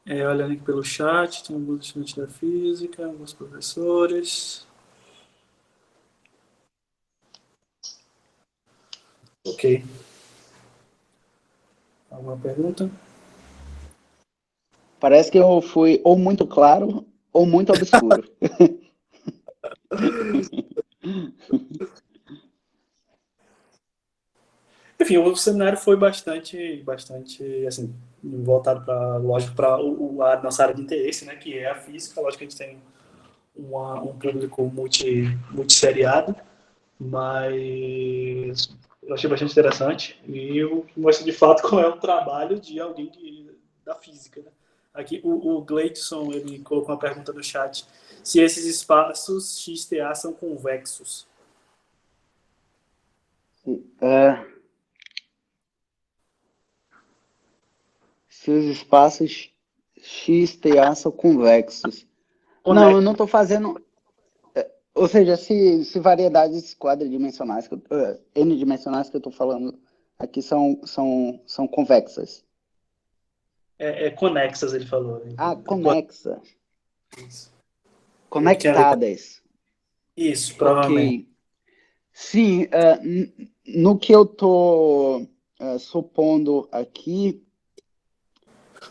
Olhando aqui pelo chat, tem alguns estudantes da física, alguns professores. Ok. Alguma pergunta? Parece que eu fui ou muito claro ou muito obscuro. Enfim, o cenário foi bastante assim, voltado para, lógico, para a nossa área de interesse, né, que é a física. Lógico que a gente tem um público multisseriado, mas eu achei bastante interessante e eu mostro de fato qual é o trabalho de alguém da física, né? Aqui o Gleidson, ele colocou uma pergunta no chat, se esses espaços XTA são convexos. Se os espaços XTA são convexos. Não, eu não Conecta. estou fazendo. Ou seja, se variedades quadridimensionais, n-dimensionais que eu estou falando aqui são convexas. Conexas, ele falou. Conexas. Isso. Ele tinha lido. Conectadas. Isso, provavelmente. Ok. Sim, no que eu estou supondo aqui,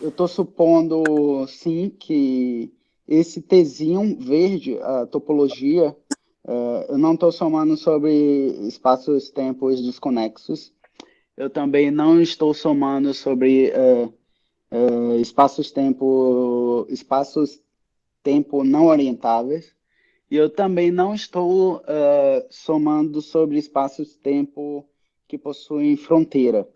eu estou supondo, sim, que esse Tzinho verde, a topologia, eu não estou somando sobre espaços-tempos desconexos. Eu também não estou somando sobre espaços-tempo não orientáveis. E eu também não estou somando sobre espaços-tempo que possuem fronteira,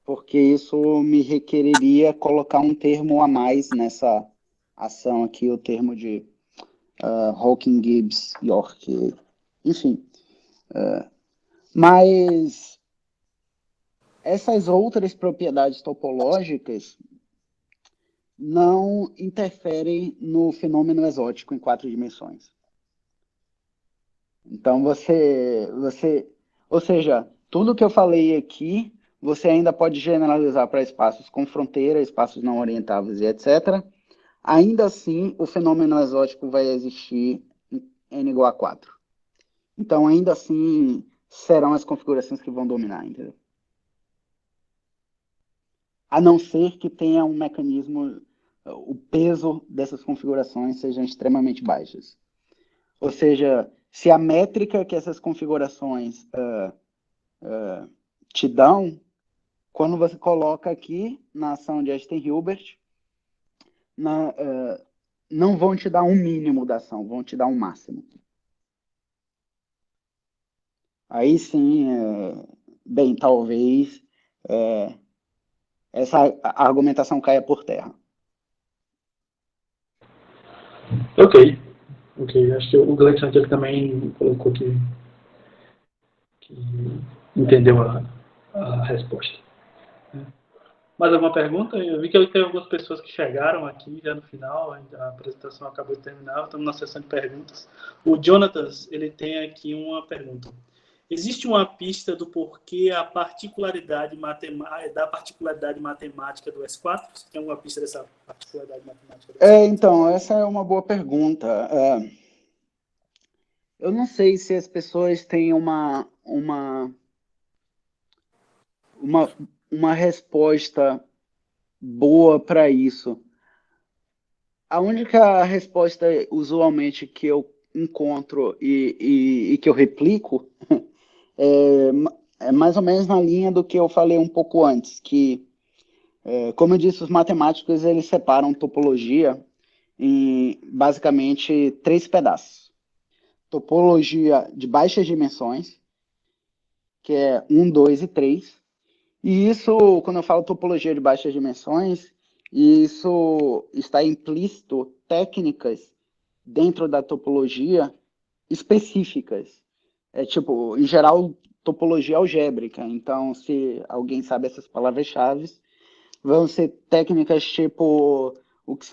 porque isso me requeriria colocar um termo a mais nessa ação aqui, o termo de Hawking, Gibbs, York, enfim. Mas essas outras propriedades topológicas não interferem no fenômeno exótico em quatro dimensões. Então ou seja, tudo que eu falei aqui, você ainda pode generalizar para espaços com fronteira, espaços não orientáveis e etc. Ainda assim, o fenômeno exótico vai existir em n igual a 4. Então, ainda assim, serão as configurações que vão dominar, entendeu? A não ser que tenha um mecanismo, o peso dessas configurações sejam extremamente baixas. Ou seja, se a métrica que essas configurações te dão, quando você coloca aqui na ação de Einstein-Hilbert, não vão te dar um mínimo da ação, vão te dar um máximo. Aí sim, bem, talvez essa argumentação caia por terra. Ok. Acho que o Gleison aqui também colocou que entendeu a resposta. Mais alguma pergunta? Eu vi que tem algumas pessoas que chegaram aqui já no final, a apresentação acabou de terminar, estamos na sessão de perguntas. O Jonatas, ele tem aqui uma pergunta. Existe uma pista do porquê a particularidade da particularidade matemática do S4? Você tem alguma pista dessa particularidade matemática do S4? Então, essa é uma boa pergunta. Eu não sei se as pessoas têm uma resposta boa para isso. A única resposta, usualmente, que eu encontro e que eu replico é, é mais ou menos na linha do que eu falei um pouco antes, que, como eu disse, os matemáticos eles separam topologia em basicamente três pedaços. Topologia de baixas dimensões, que é 1, 2 e 3. E isso, quando eu falo topologia de baixas dimensões, isso está implícito técnicas dentro da topologia específicas. É tipo, em geral, topologia algébrica. Então, se alguém sabe essas palavras-chave, vão ser técnicas tipo o que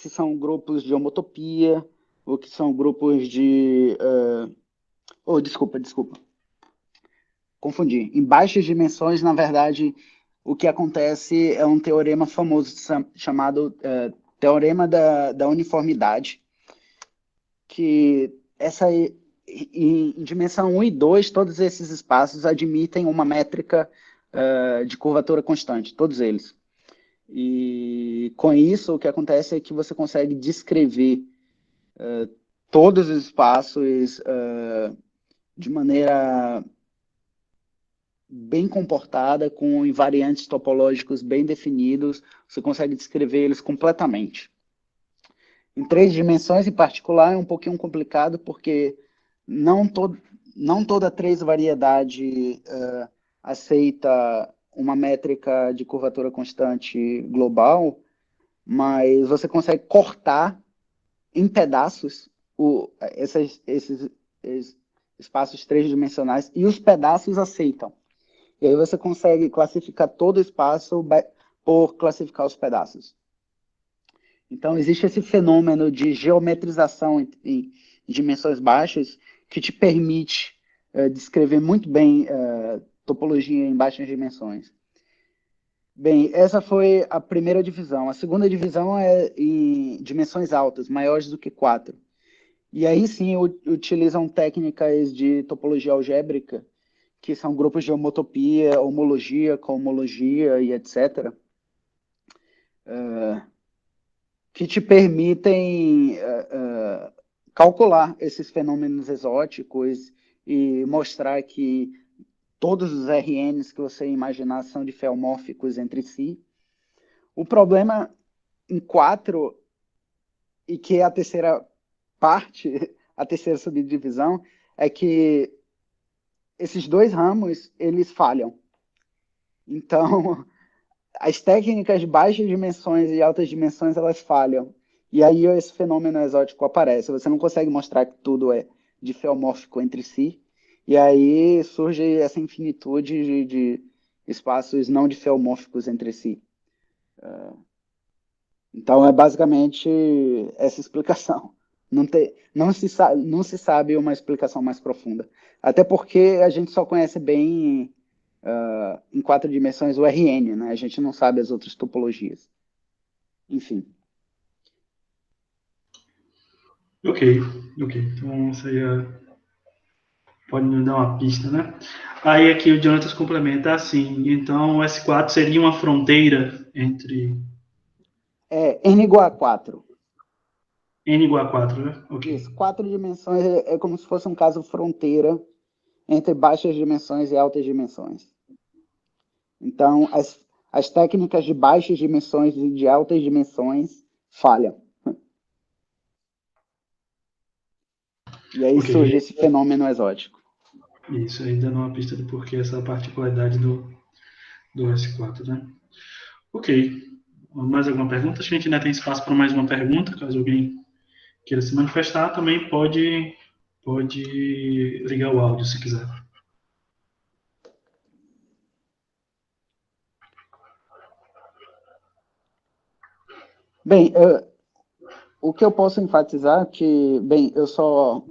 são grupos de homotopia, o que são grupos de. Desculpa. Confundi. Em baixas dimensões, na verdade, o que acontece é um teorema famoso chamado Teorema da Uniformidade, que em dimensão 1 e 2, todos esses espaços admitem uma métrica de curvatura constante, todos eles. E com isso, o que acontece é que você consegue descrever todos os espaços de maneira bem comportada, com invariantes topológicos bem definidos, você consegue descrever eles completamente. Em três dimensões, em particular, é um pouquinho complicado, porque não, não toda três variedade aceita uma métrica de curvatura constante global, mas você consegue cortar em pedaços esses espaços três-dimensionais e os pedaços aceitam. E aí você consegue classificar todo o espaço por classificar os pedaços. Então, existe esse fenômeno de geometrização em dimensões baixas que te permite descrever muito bem topologia em baixas dimensões. Bem, essa foi a primeira divisão. A segunda divisão é em dimensões altas, maiores do que 4. E aí sim utilizam técnicas de topologia algébrica, que são grupos de homotopia, homologia, cohomologia e etc., que te permitem calcular esses fenômenos exóticos e mostrar que todos os RNs que você imaginar são diffeomórficos entre si. O problema em 4, e que é a terceira parte, a terceira subdivisão, é que esses dois ramos, eles falham. Então, as técnicas de baixas dimensões e altas dimensões, elas falham. E aí esse fenômeno exótico aparece. Você não consegue mostrar que tudo é diffeomórfico entre si. E aí surge essa infinitude de espaços não diffeomórficos entre si. Então é basicamente essa explicação. Não se sabe uma explicação mais profunda. Até porque a gente só conhece bem em 4 dimensões o RN, né? A gente não sabe as outras topologias. Enfim. Ok. Então, isso aí pode nos dar uma pista, né? Aí aqui o Jonatas complementa assim, então o S4 seria uma fronteira entre... N igual a 4. N igual a 4, né? Ok. Isso, 4 dimensões é como se fosse um caso fronteira entre baixas dimensões e altas dimensões. Então, as técnicas de baixas dimensões e de altas dimensões falham. E aí Ok. surge esse fenômeno exótico. Isso, aí dando uma pista do porquê essa particularidade do S4, né? Ok. Mais alguma pergunta? Acho que a gente ainda tem espaço para mais uma pergunta, caso alguém queira se manifestar, também pode ligar o áudio se quiser. Bem, o que eu posso enfatizar é que, bem, eu só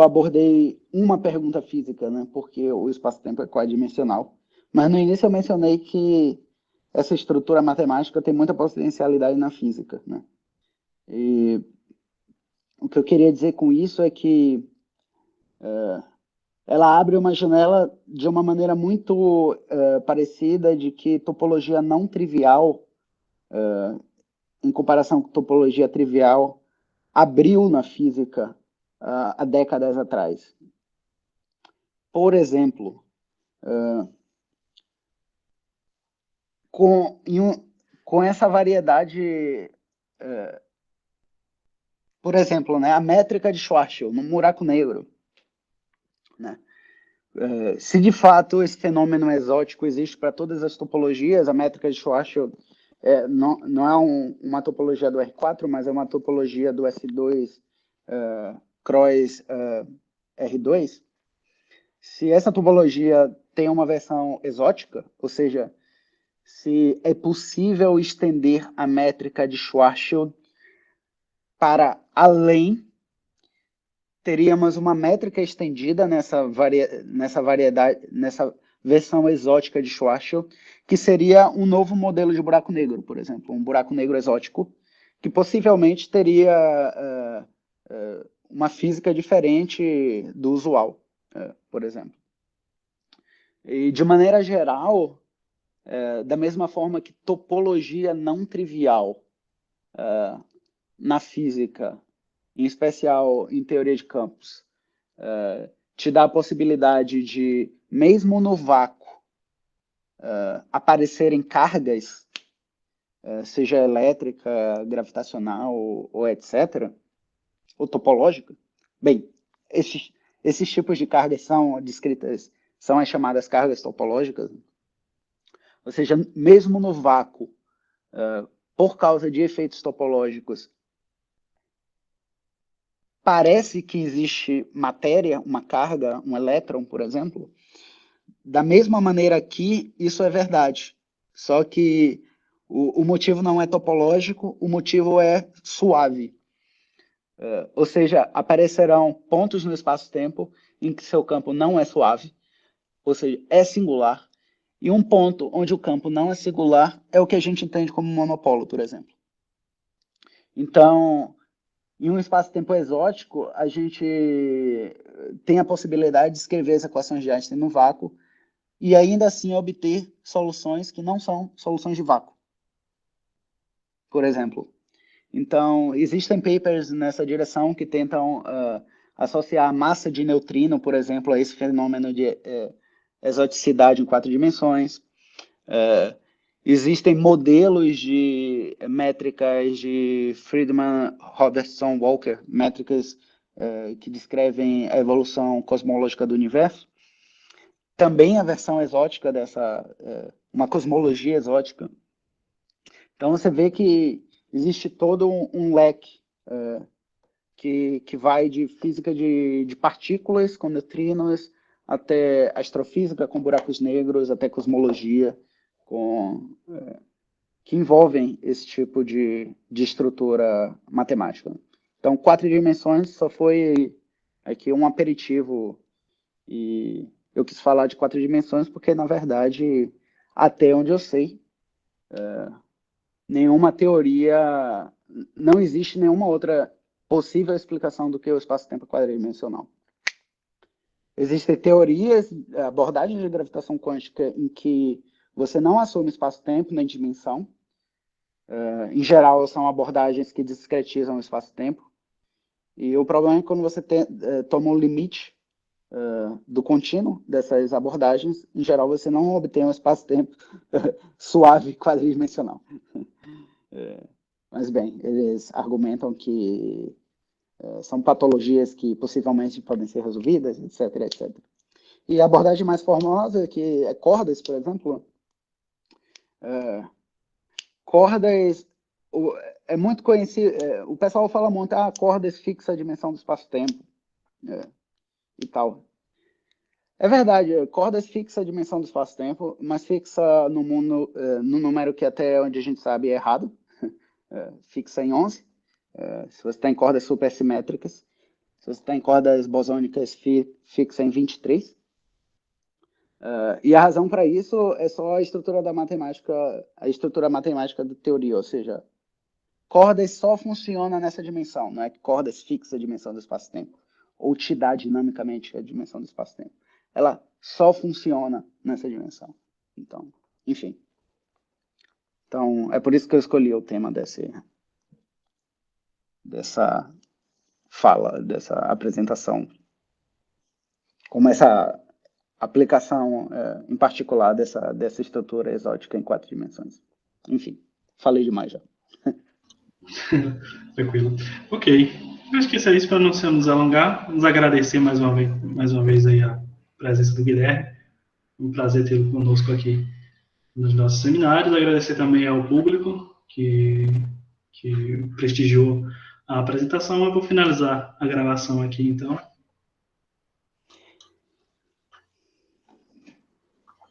abordei uma pergunta física, né? Porque o espaço-tempo é quadridimensional. Mas no início eu mencionei que essa estrutura matemática tem muita potencialidade na física, né? E o que eu queria dizer com isso é que ela abre uma janela de uma maneira muito parecida de que topologia não trivial, em comparação com topologia trivial, abriu na física há décadas atrás. Por exemplo, com, com essa variedade, por exemplo, né, a métrica de Schwarzschild no buraco negro, né? Se de fato esse fenômeno exótico existe para todas as topologias, a métrica de Schwarzschild não é uma topologia do R4, mas é uma topologia do S2 cross R2. Se essa topologia tem uma versão exótica, ou seja, se é possível estender a métrica de Schwarzschild para além, teríamos uma métrica estendida nessa variedade, nessa versão exótica de Schwarzschild, que seria um novo modelo de buraco negro, por exemplo, um buraco negro exótico, que possivelmente teria uma física diferente do usual, por exemplo. E de maneira geral, da mesma forma que topologia não trivial na física, em especial em teoria de campos, te dá a possibilidade de, mesmo no vácuo, aparecerem cargas, seja elétrica, gravitacional ou etc., ou topológica. Bem, esses tipos de cargas são descritas, são as chamadas cargas topológicas. Ou seja, mesmo no vácuo, por causa de efeitos topológicos, parece que existe matéria, uma carga, um elétron, por exemplo. Da mesma maneira aqui, isso é verdade. Só que o motivo não é topológico, o motivo é suave. Ou seja, aparecerão pontos no espaço-tempo em que seu campo não é suave, ou seja, é singular, e um ponto onde o campo não é singular é o que a gente entende como monopolo, por exemplo. Então, em um espaço-tempo exótico, a gente tem a possibilidade de escrever as equações de Einstein no vácuo e ainda assim obter soluções que não são soluções de vácuo, por exemplo. Então, existem papers nessa direção que tentam associar a massa de neutrino, por exemplo, a esse fenômeno de exoticidade em 4 dimensões. Existem modelos de métricas de Friedman, Robertson, Walker, métricas que descrevem a evolução cosmológica do universo. Também a versão exótica dessa, uma cosmologia exótica. Então você vê que existe todo um leque que vai de física de partículas com neutrinos até astrofísica com buracos negros, até cosmologia que envolvem esse tipo de estrutura matemática. Então, 4 dimensões só foi aqui um aperitivo e eu quis falar de 4 dimensões porque, na verdade, até onde eu sei, nenhuma teoria, não existe nenhuma outra possível explicação do que o espaço-tempo quadridimensional. Existem teorias, abordagens de gravitação quântica em que você não assume espaço-tempo nem dimensão. Em geral, são abordagens que discretizam o espaço-tempo. E o problema é quando você toma o limite do contínuo dessas abordagens, em geral você não obtém um espaço-tempo suave quadridimensional. Mas bem, eles argumentam que são patologias que possivelmente podem ser resolvidas, etc, etc. E a abordagem mais formosa, que é cordas, por exemplo, cordas é muito conhecido, o pessoal fala muito, cordas fixa a dimensão do espaço-tempo e tal. É verdade, cordas fixa a dimensão do espaço-tempo, mas fixa no número que até onde a gente sabe é errado. fixa em 11, se você está em cordas supersimétricas, se você está em cordas bosônicas, fixa em 23. E a razão para isso é só a estrutura matemática da teoria, ou seja, cordas só funciona nessa dimensão, não é que cordas fixa a dimensão do espaço-tempo, ou te dá dinamicamente a dimensão do espaço-tempo. Ela só funciona nessa dimensão. Então, enfim. Então, é por isso que eu escolhi o tema dessa fala, dessa apresentação, como essa aplicação em particular dessa estrutura exótica em 4 dimensões. Enfim, falei demais já. Tranquilo. Ok. Eu acho que isso é isso para não se nos alongar. Nos agradecer mais uma vez aí a presença do Guilherme. Um prazer tê-lo conosco aqui nos nossos seminários. Agradecer também ao público que prestigiou a apresentação. Eu vou finalizar a gravação aqui, então.